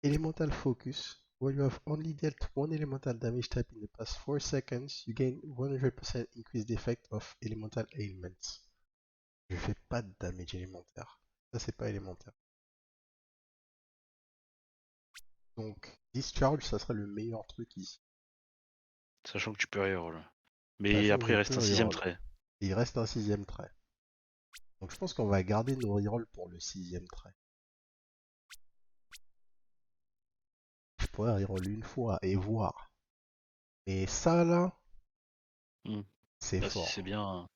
Elemental focus. When you have only dealt 1 elemental damage type in the past 4 seconds, you gain 100% increased effect of elemental ailments. Je fais pas de damage élémentaire. Ça c'est pas élémentaire. Donc, Discharge, ça sera le meilleur truc ici. Sachant que tu peux reroll. Mais Sachant après que il je reste peux un 6ème reroll. trait. Et il reste un 6ème trait. Donc je pense qu'on va garder nos rerolls pour le 6ème trait. Je pourrais reroll une fois et voir. Mais ça là, c'est Là, fort. si c'est bien.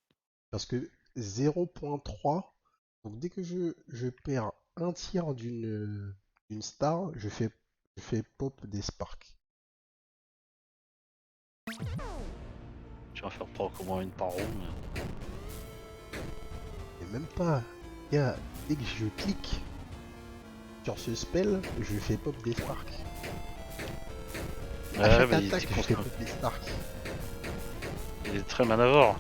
Parce que 0.3, donc dès que je perds un tiers d'une star, je fais pop des sparks. Tu vas faire proc au moins une par round. Et même pas. Gars, dès que je clique sur ce spell, je fais pop des sparks. À chaque attaque, je fais pop des sparks. Il est très manavore.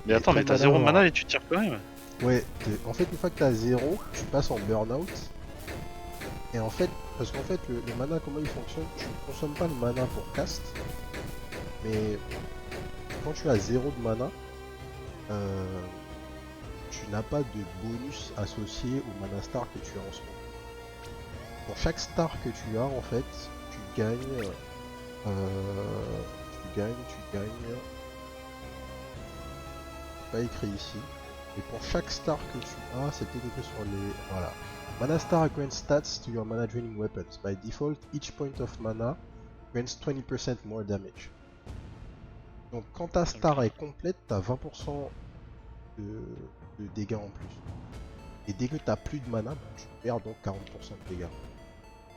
Mais attends, mais t'as 0 mana et tu tires quand même. Ouais, en fait, une fois que t'as 0, tu passes en burn-out. Et en fait, parce qu'en fait, le mana, comment il fonctionne, tu ne consommes pas le mana pour cast. Mais quand tu as 0 de mana, tu n'as pas de bonus associé au mana star que tu as en ce moment. pour chaque star que tu as, en fait, tu gagnes. Tu gagnes. Pas écrit ici. Et pour chaque star que tu as, c'est peut-être écrit sur les. Voilà. Mana star grants stats to your mana draining weapons. By default, each point of mana grants 20% more damage. Donc quand ta star est complète, t'as 20% de dégâts en plus. Et dès que t'as plus de mana, bah, tu perds donc 40% de dégâts.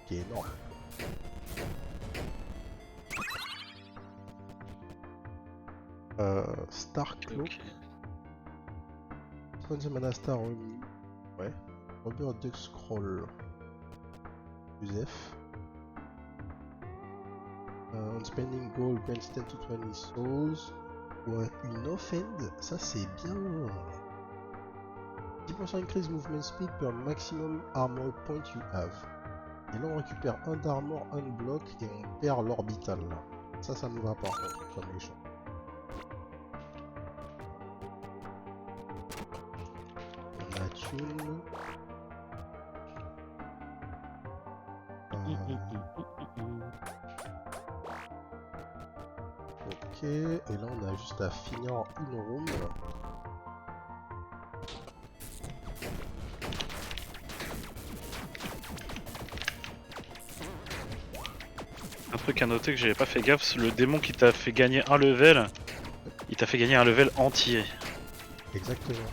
Qui est énorme. Star Cloak. Ok. Sponsor Mana Star remis. Ouais. Robert Duck Scroll. Plus F. On spending gold grants 10 to 20 souls. Ouais, une offend, ça c'est bien. 10% increase movement speed per maximum armor point you have. Et là on récupère un d'armor, un bloc et on perd l'orbital là. Ça me va par contre comme méchant. On a Tune. Ok, et là on a juste à finir une room. Un truc à noter que j'avais pas fait gaffe, le démon qui t'a fait gagner un level, il t'a fait gagner un level entier. Exactement.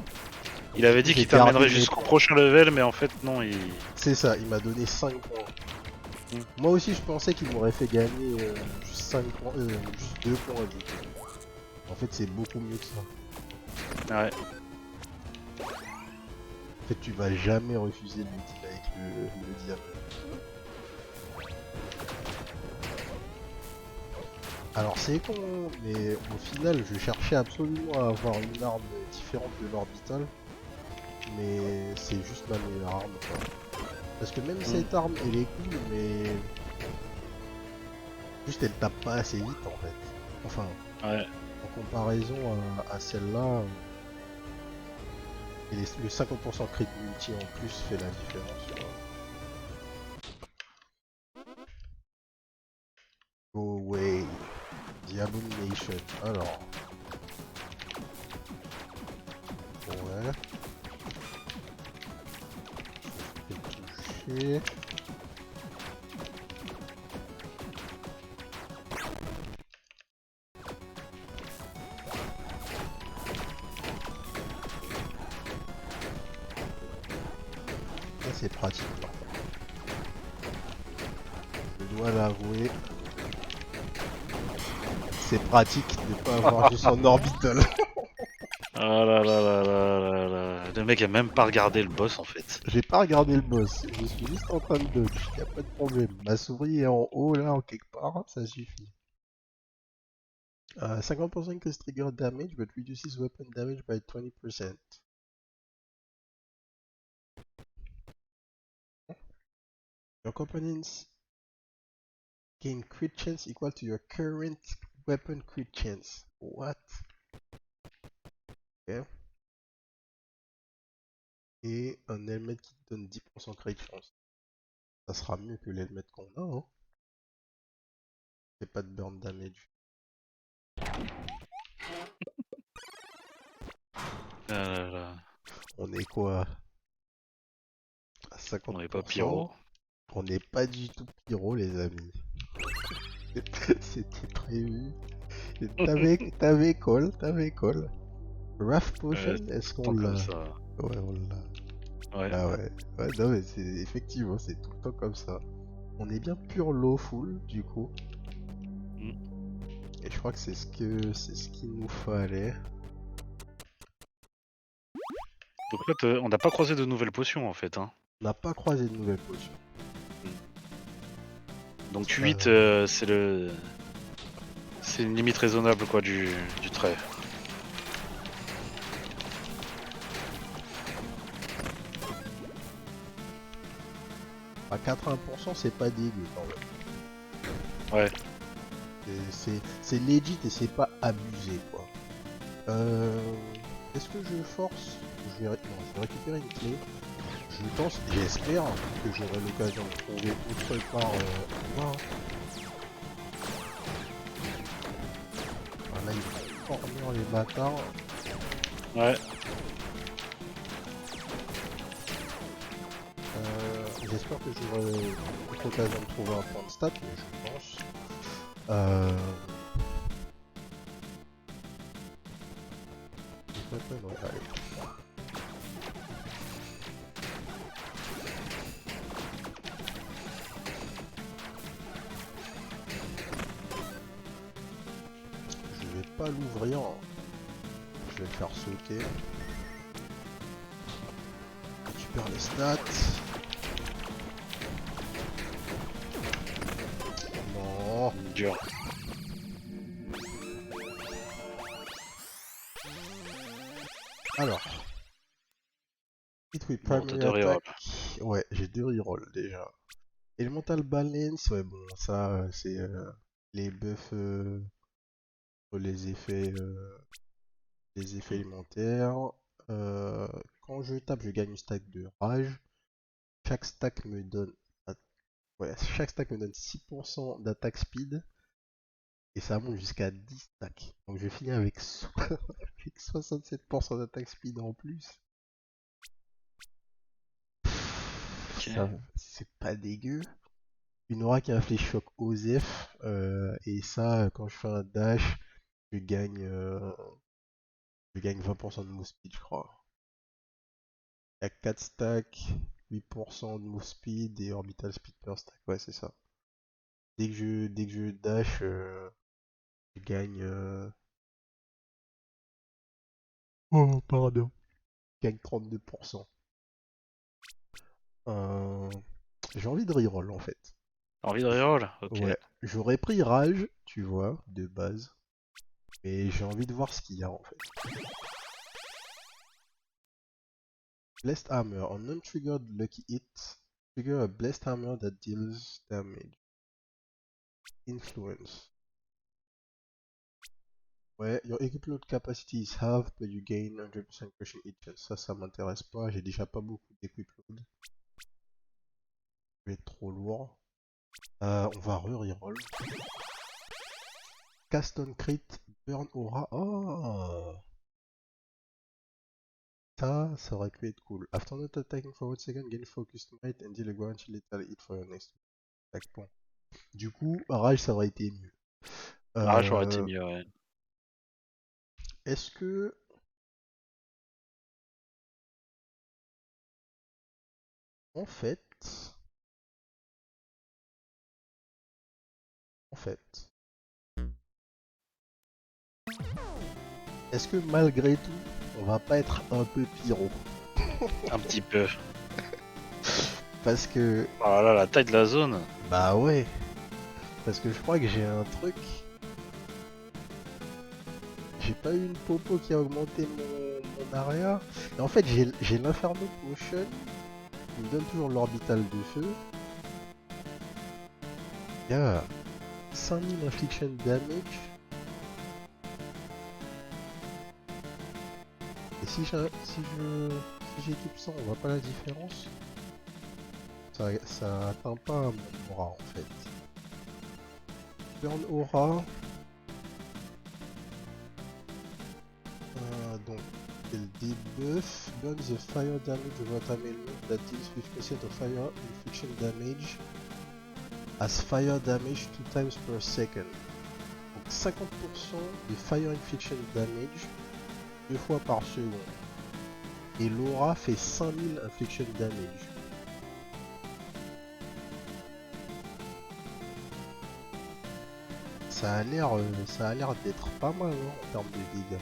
Il avait dit qu'il t'amènerait jusqu'au prochain level, mais en fait non, il... C'est ça, il m'a donné 5 points. Moi aussi je pensais qu'il m'aurait fait gagner juste 5 points, juste 2 points du coup. En fait c'est beaucoup mieux que ça. Ouais. En fait tu vas jamais refuser le deal avec le diable. Alors c'est con, mais au final je cherchais absolument à avoir une arme différente de l'orbital. Mais c'est juste ma meilleure arme quoi. Parce que même cette arme elle est cool mais... Juste elle tape pas assez vite en fait. Enfin, Ouais. en comparaison à celle-là, et le 50% crit multi en plus fait la différence. Quoi. Go away, the abomination. Alors, ouais. Je vais toucher. C'est pratique. Je dois l'avouer. C'est pratique de pas avoir juste son orbital. Ah là là là là là là. Le mec a même pas regardé le boss en fait. J'ai pas regardé le boss, je suis juste en train de dodge, y a pas de problème. Ma souris est en haut là, en quelque part, ça suffit. 50% increase trigger damage, but reduces weapon damage by 20%. Your components gain crit chance equal to your current weapon crit chance. What? Ok. Et un helmet qui te donne 10% crit chance. Ça sera mieux que l'helmet qu'on a, hein. C'est pas de burn damage. Ah là là. On est quoi? À 50%. On est pas pyro. On n'est pas du tout pyro les amis. C'était prévu. T'avais call. Wrath Potion, est-ce qu'on l'a? Comme ça. Ouais, on l'a. Ouais. Ah ouais. Ouais, non mais c'est effectivement, c'est tout le temps comme ça. On est bien pur lawful du coup. Et je crois que c'est ce qu'il nous fallait. Donc là, on n'a pas croisé de nouvelles potions en fait. Hein. On n'a pas croisé de nouvelles potions. Donc 8, c'est le... C'est une limite raisonnable quoi du trait. À 80% c'est pas dégueu quand même. Ouais. C'est legit et c'est pas abusé quoi. Est-ce que je force? Je vais récupérer une clé. Je pense, j'espère que j'aurai l'occasion de trouver autre part là. Là, ils vont dormir les bâtards. Ouais. J'espère que j'aurai l'occasion de trouver un point de stat, mais je pense. Ouais, allez. Je vais pas l'ouvrir. Je vais le faire sauter. Récupère les stats. Non. Dur. Alors. Hit with Bon, t'as primary deux rerolls. attack. Ouais, j'ai 2 rerolls déjà. Elemental Balance, ouais bon, ça c'est les buffs pour les effets élémentaires. Quand je tape, je gagne une stack de rage. Chaque stack me donne, ouais, chaque stack me donne 6% d'attaque speed et ça monte jusqu'à 10 stacks. Donc je finis avec, avec 67% d'attaque speed en plus. Ok. Ça, c'est pas dégueu. Une aura qui inflige choc aux F et ça, quand je fais un dash, je gagne, euh, je gagne 20% de move speed, je crois. Il y a 4 stacks, 8% de move speed et orbital speed per stack. Ouais, c'est ça. Dès que je dash, je gagne. Oh, pardon. Je gagne 32%. Euh, J'ai envie de reroll en fait. T'as envie de reroll? Ok. Ouais, j'aurais pris rage, tu vois, de base. Mais j'ai envie de voir ce qu'il y a en fait. Blessed Hammer. On non-triggered lucky hit, trigger a Blessed Hammer that deals damage. Influence. Ouais, your equip load capacity is halved, but you gain 100% crushing hit chance. Ça m'intéresse pas. J'ai déjà pas beaucoup d'equip load. Je vais être trop lourd. On va reroll. Cast on crit, burn aura. Oh! Ça aurait pu être cool. After not attacking for 1 second, gain focused might and deal a guaranteed lethal hit for your next attack. Bon. Du coup, rage, ça aurait été mieux. Ah, j'aurais été Euh, mieux, ouais. Est-ce que... En fait... En fait... Est-ce que malgré tout, on va pas être un peu pyro? Un petit peu. Parce que... Oh là, la taille de la zone. Bah ouais. Parce que je crois que j'ai un truc... J'ai pas eu une popo qui a augmenté mon area. Et en fait, j'ai l'Inferno Potion qui me donne toujours l'orbital de feu. Il y a 5000 infliction damage. Et si j'équipe ça, on voit pas la différence. Ça atteint pas mon aura en fait. Burn aura. Donc, c'est le debuff. Burn the fire damage of what element that deals 50% of fire infliction damage as fire damage 2 times per second. Donc 50% de fire infliction damage 2 fois par seconde. Et l'aura fait 5000 infliction damage. Ça a l'air d'être pas mal hein, en termes de dégâts.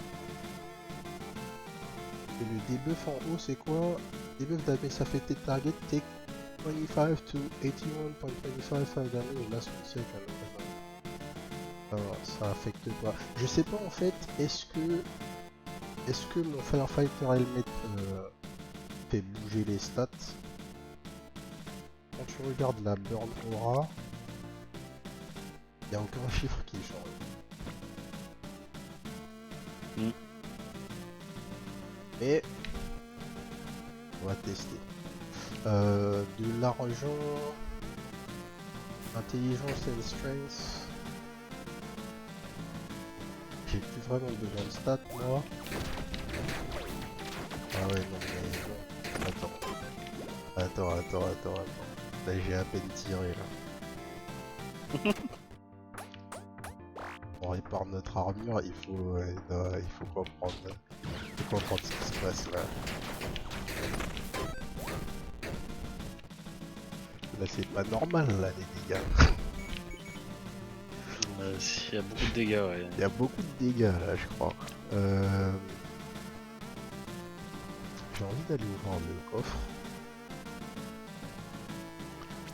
Et le debuff en haut c'est quoi? Debuff damage affected target take 25 to 81.25 fire damage last 1 second. Ça affecte pas. Je sais pas en fait, est-ce que mon Firefighter Helmet fait bouger les stats? Quand tu regardes la burn aura, il n'y a aucun chiffre qui change. Mais on va tester. De l'argent, intelligence and strength. J'ai plus vraiment besoin de stats moi. Ah ouais non mais bon. Attends. Là j'ai à peine tiré là. On répare notre armure, il faut, non, il faut comprendre ce qui se passe là. Là c'est pas normal là les dégâts. Il y a beaucoup de dégâts, ouais. Il y a beaucoup de dégâts là je crois. J'ai envie d'aller ouvrir le coffre.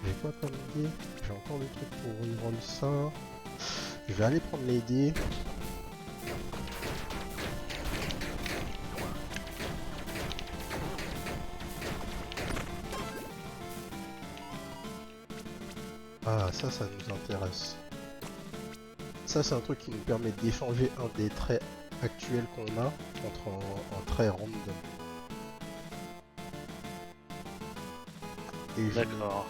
J'ai quoi comme dé? J'ai encore des trucs pour revendre ça. Je vais aller prendre les dés. Ah ça nous intéresse. Ça c'est un truc qui nous permet d'échanger un des traits actuels qu'on a contre un trait random. Et je D'accord.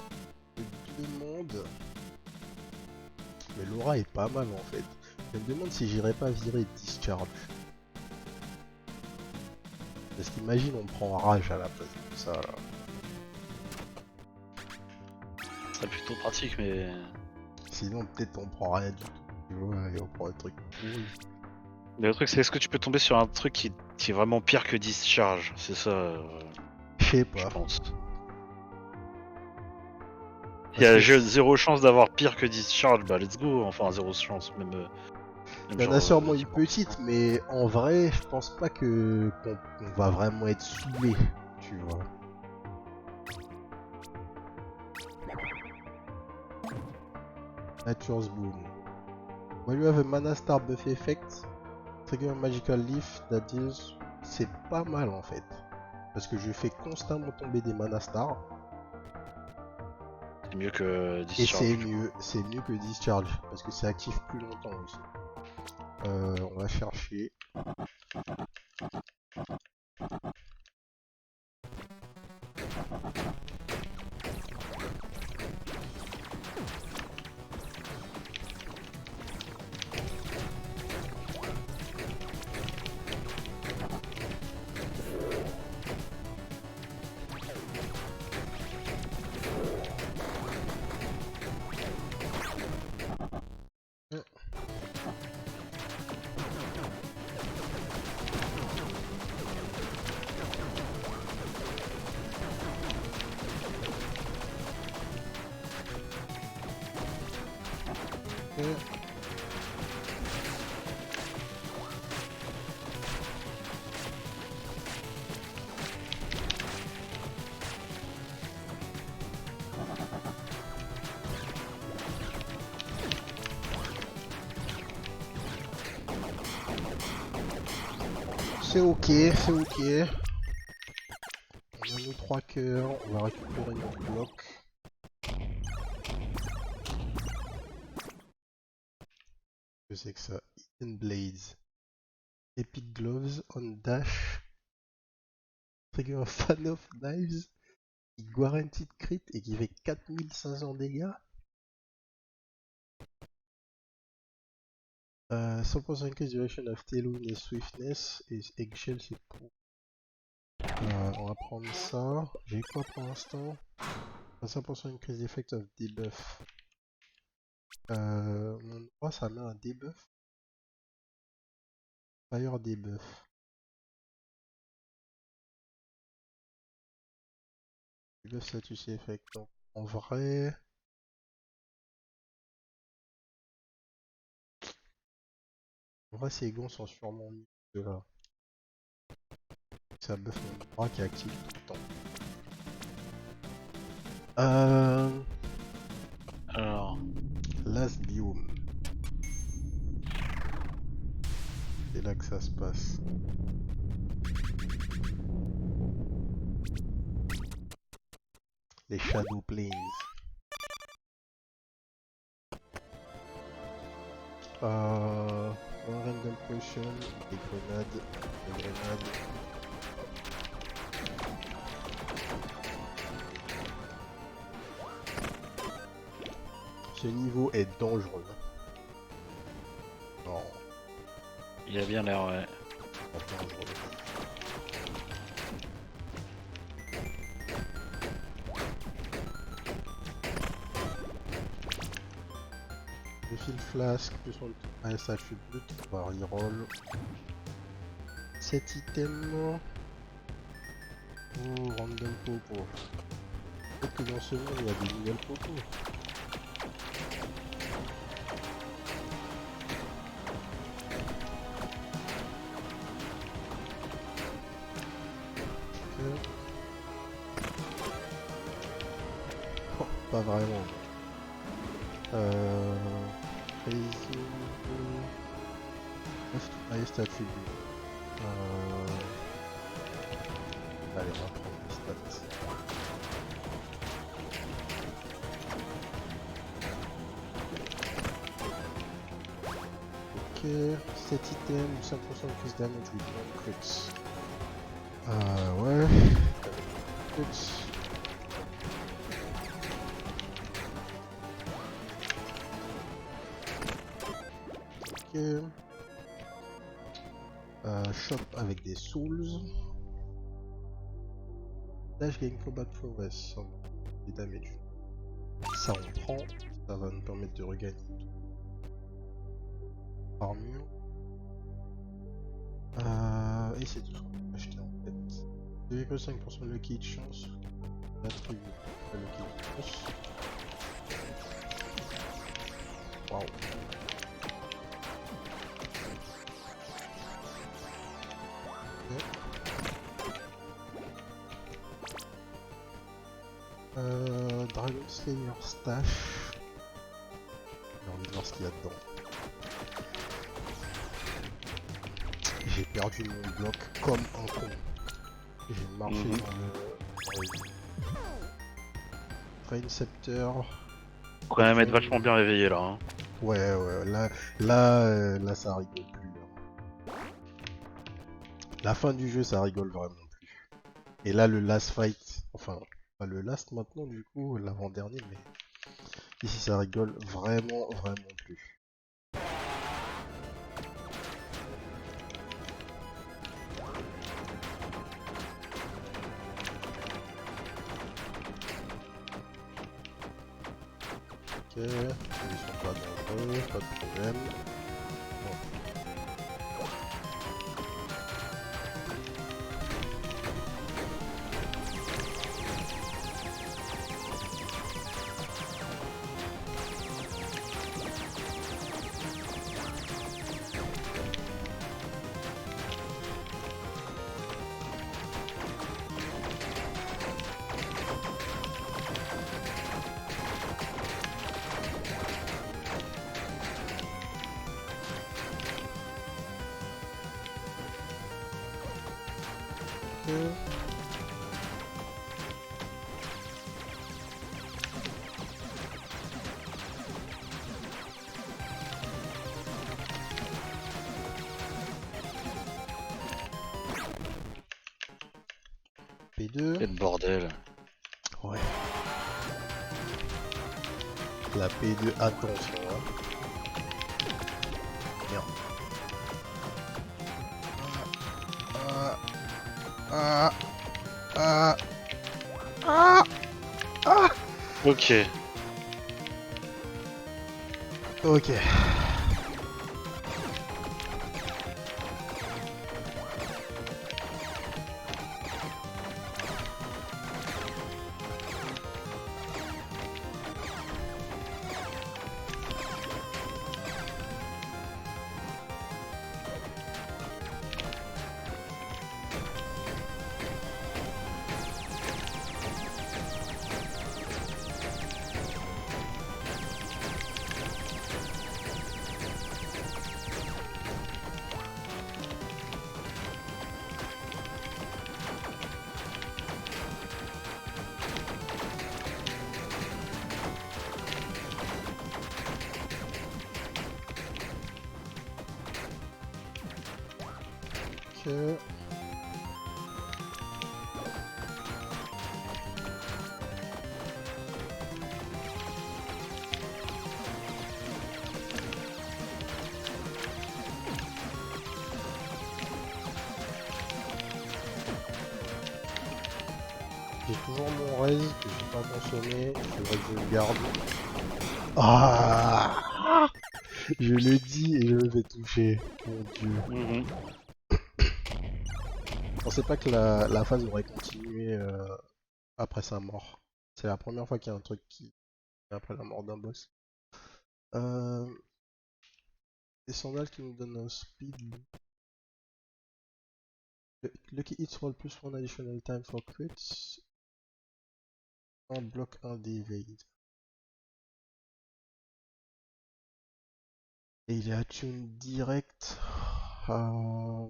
me demande... Mais l'aura est pas mal en fait. Je me demande si j'irais pas virer Discharge. Parce qu'imagine on prend Rage à la place de ça là. C'est plutôt pratique, mais... Sinon peut-être on prend rien du tout. Tu vois, et on prend un truc pourri. Mais le truc, c'est est-ce que tu peux tomber sur un truc qui est vraiment pire que Discharge? C'est ça, Je sais je pas. pense. Il y a zéro chance d'avoir pire que Discharge, bah let's go, enfin zéro chance, même Il y en a sûrement une petite, mais en vrai, je pense pas qu'on va vraiment être saoulé, tu vois. Nature's Boom. When you have a Mana Star buff effect, trigger a magical leaf that deals... C'est pas mal en fait. Parce que je fais constamment tomber des Mana Stars. C'est mieux que Et Discharge. c'est mieux que Discharge. Parce que c'est actif plus longtemps aussi. On va chercher. C'est ok, c'est ok. On a nos 3 cœurs, on va récupérer notre bloc. Qu'est-ce que c'est que ça? Hidden Blades. Epic Gloves on Dash. Trigger a Fan of Knives. Qui guaranteed crit et qui fait 4500 dégâts. 100% increase duration of Tailwind et Swiftness. Et Eggshell c'est pour... on va prendre ça. J'ai quoi pour l'instant? 5% increase effect of debuff. Mon droit ça met un debuff. Fire debuff. Debuff status effect. Donc en vrai... ces gants sont sûrement mieux que là. Ça buff mon bras qui est actif tout le temps. Alors... Last biome. C'est là que ça se passe. Les Shadow Plains. Un random potion, des grenades, des grenades. Ce niveau est dangereux. Non, Il a bien l'air, ouais. pas dangereux. Le fil flasque, plus on AS attribute, on va reroll. Cet item. Oh, random popo. Peut-être que dans ce monde il y a des nouvelles popos. Oh, pas vraiment. Crazy. Highest attribute. Allez, on va prendre les stats. Ok, cet item, 5% increase damage with one crits. Ouais. Crits. Ok. Shop avec des souls. Dash gain combat progress. Des damage. Ça on prend. Ça va nous permettre de regagner armure. Et c'est tout ce qu'on peut acheter en fait. 2,5% de lucky chance. L'attribut. La lucky chance. Waouh. Dragon Slayer Stash. J'ai envie de voir ce qu'il y a dedans. J'ai perdu mon bloc comme un con. J'ai marché dans le... Train Scepter. Faut quand même être vachement bien réveillé là. Hein. Ouais, là ça rigole plus. Là. La fin du jeu ça rigole vraiment plus. Et là le last fight, enfin pas le last maintenant du coup, l'avant-dernier, mais ici ça rigole vraiment plus. Ok, ils sont pas dangereux, pas de problème. Bon. P2. Quel bordel. Ouais. La P2, attention. Hein. Merde. Ok. Ok. Ok. J'ai toujours mon raise que j'ai pas consommé. Il faudrait que je le garde. Ah, je le dis et je me fais toucher. Mon dieu. Mhm. Je pensais pas que la phase aurait continué après sa mort. C'est la première fois qu'il y a un truc qui après la mort d'un boss. Euh, des sandales qui nous donnent un speed. Lucky hits roll plus one additional time for crits. Un bloc, un d'évade. Et il est attune direct. Euh,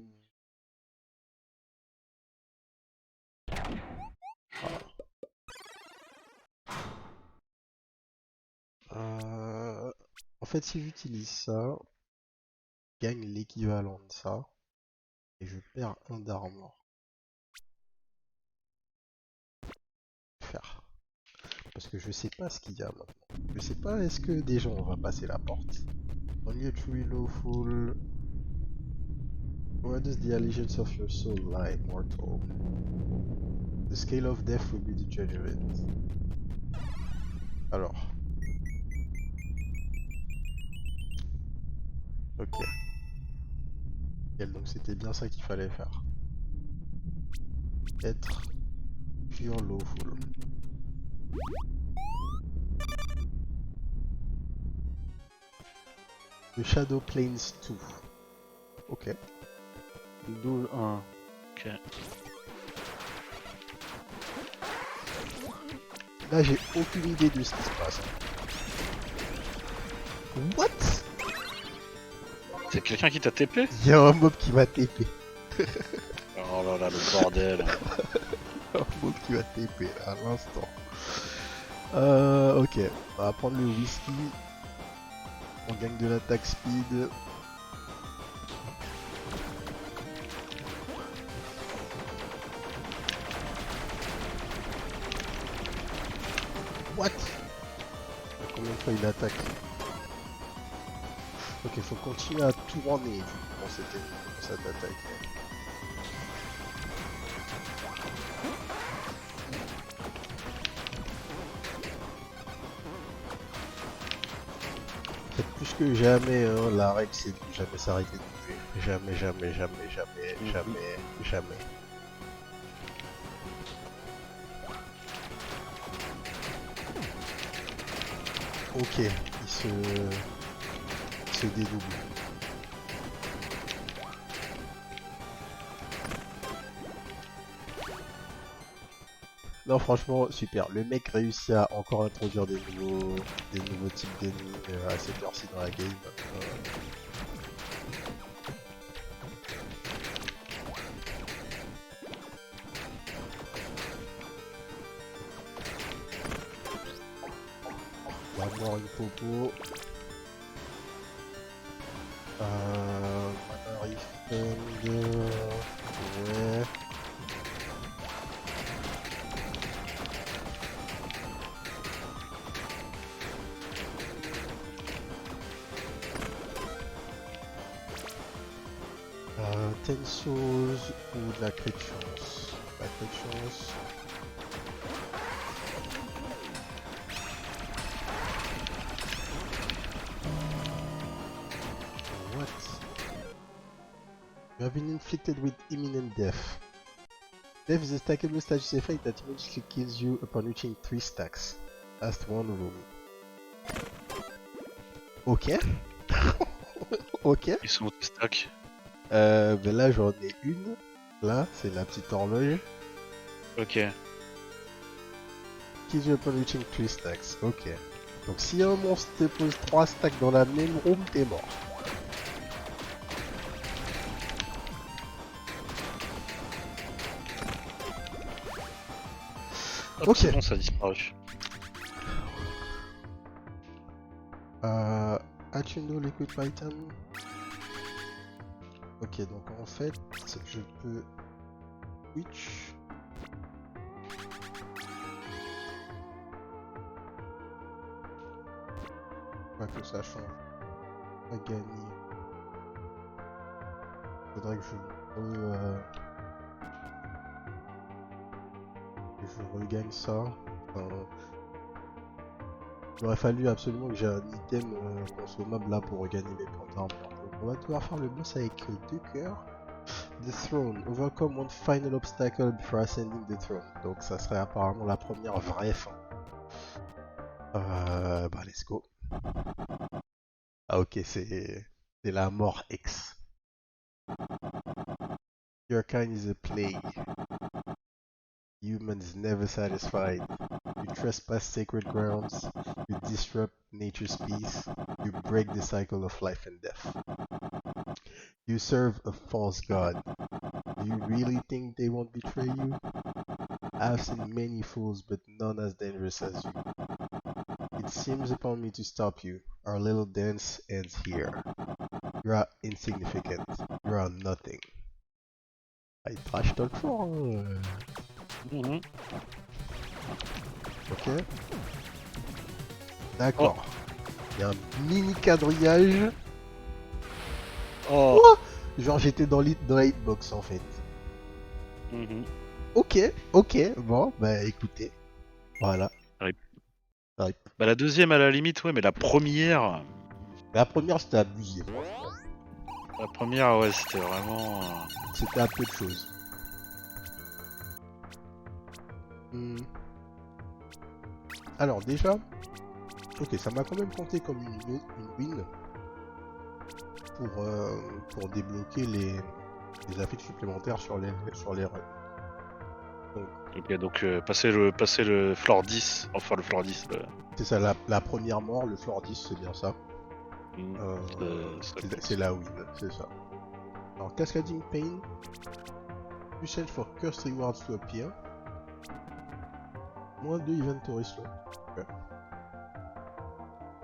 En fait, si j'utilise ça, je gagne l'équivalent de ça. Et je perds un d'armor. Faire. Parce que je sais pas ce qu'il y a maintenant. Je sais pas, est-ce que déjà on va passer la porte? Only a truly lawful. Where does the allegiance of your soul lie, mortal? The scale of death will be the judge of it. Alors. Ok. Donc c'était bien ça qu'il fallait faire. Être pure lawful. The Shadow Plains 2. Ok. 12-1. Ok. Là j'ai aucune idée de ce qui se passe. What? C'est quelqu'un qui t'a TP? Il y a un mob qui va TP. Oh là là, le bordel. Un mob qui va TP à l'instant. Ok. On va prendre le whisky. On gagne de l'attaque speed. What? Combien de fois il attaque? Ok, il faut continuer à tourner pour cette attaque. En fait, plus que jamais, hein, la règle c'est de jamais s'arrêter de bouger. Jamais, jamais, jamais, jamais, jamais, jamais. Ok, il se dédouble. Non, franchement, super. Le mec réussit à encore introduire des nouveaux types d'ennemis à cette heure-ci dans la game. On va avoir une popo. Mana refund. Ouais. Tensos ou de la clé de chance. La clé de chance. What? You have been inflicted with imminent death. Death is a stackable status effect that immediately kills you upon reaching 3 stacks. Last one room. Ok. Ok. Ils sont au stock. Ben là j'en ai une. Là, c'est la petite horloge. Ok. Kills you upon reaching 3 stacks. Ok. Donc si un monstre te pose 3 stacks dans la même room, t'es mort. Hop, Ok. c'est bon, ça a disparu. Attuno liquid item. Ok, donc en fait, je peux switch. Pas que ça change. Pas gagner. Faudrait que je je regagne ça. Enfin, il aurait fallu absolument que j'ai un item consommable là pour regagner mes points d'armure. Donc on va devoir faire le boss avec 2 cœurs. The Throne. Overcome one final obstacle before ascending the throne. Donc ça serait apparemment la première vraie fin. Bah let's go. Ah ok, c'est la mort X. Your kind is a plague. Humans never satisfied. You trespass sacred grounds. You disrupt nature's peace. You break the cycle of life and death. You serve a false god. Do you really think they won't betray you? I've seen many fools, but none as dangerous as you. It seems upon me to stop you. Our little dance ends here. You are insignificant. You are nothing. Ah, il trash talk fort, hein. Mhm. Ok. D'accord. Il y a un mini quadrillage. Oh. Genre j'étais dans la hitbox en fait. Mhm. Ok, bon, bah écoutez. Voilà. Rip. Rip. Bah la deuxième à la limite, ouais, mais la première... La première c'était abusé, franchement. La première, ouais, c'était vraiment... C'était un peu de choses. Alors déjà, ok, ça m'a quand même compté comme une win pour débloquer les affects supplémentaires sur les runs. Ok, donc passer le floor 10, enfin le floor 10, C'est ça, la première mort, le floor 10, c'est bien ça. C'est la win, c'est ça. Alors, Cascading Pain, you search for cursed rewards to appear. -2 inventory slot. Okay.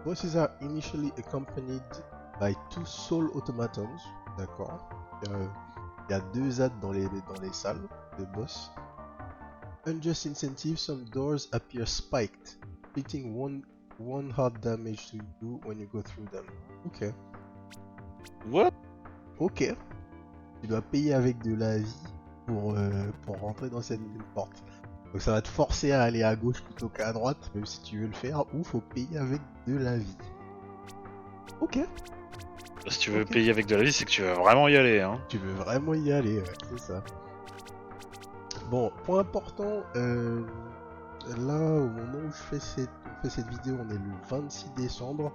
Bosses are initially accompanied by 2 soul automatons. D'accord. Il y a 2 ZAD dans les salles de boss. Unjust incentive, some doors appear spiked, inflicting one hard damage to you when you go through them. Ok. What? Ok. Tu dois payer avec de la vie pour rentrer dans cette porte. Donc ça va te forcer à aller à gauche plutôt qu'à droite, même si tu veux le faire, ou faut payer avec de la vie. Ok. Si tu veux Ok. payer avec de la vie, c'est que tu vas vraiment y aller, hein. Tu veux vraiment y aller, ouais, c'est ça. Bon, point important, là, au moment où on fait cette vidéo, on est le 26 décembre.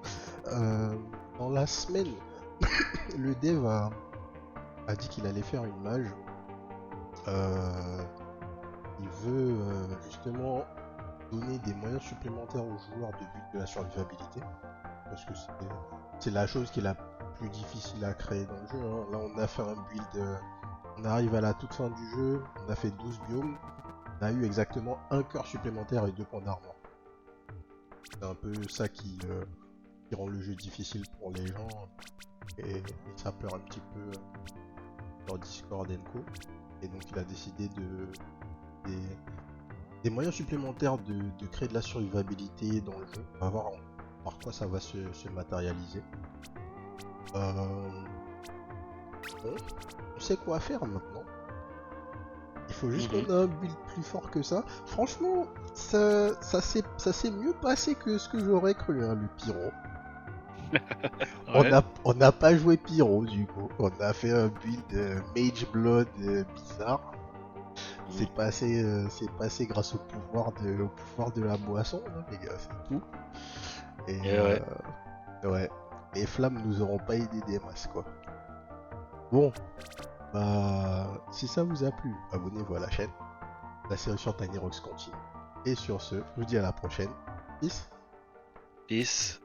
Dans la semaine, le dev a dit qu'il allait faire une mage. Il veut justement donner des moyens supplémentaires aux joueurs de but de la survivabilité. Parce que c'est la chose qui est la plus difficile à créer dans le jeu, hein. Là, on a fait un build... on arrive à la toute fin du jeu, on a fait 12 biomes. On a eu exactement un cœur supplémentaire et 2 points d'armure. C'est un peu ça qui rend le jeu difficile pour les gens. Et ça pleure un petit peu leur Discord et co. Et donc il a décidé des moyens supplémentaires de créer de la survivabilité dans le jeu. On va voir par quoi ça va se matérialiser. Bon, on sait quoi faire maintenant. Il faut juste qu'on ait un build plus fort que ça. Franchement, ça s'est mieux passé que ce que j'aurais cru, hein, le pyro. Ouais. On n'a pas joué pyro du coup. On a fait un build Mage Blood bizarre. C'est passé grâce au pouvoir de la boisson, hein, les gars, c'est tout. Et ouais. Les flammes nous auront pas aidé des masses, quoi. Bon, bah, si ça vous a plu, abonnez-vous à la chaîne. La série sur Tiny Rocks continue. Et sur ce, je vous dis à la prochaine. Peace. Peace.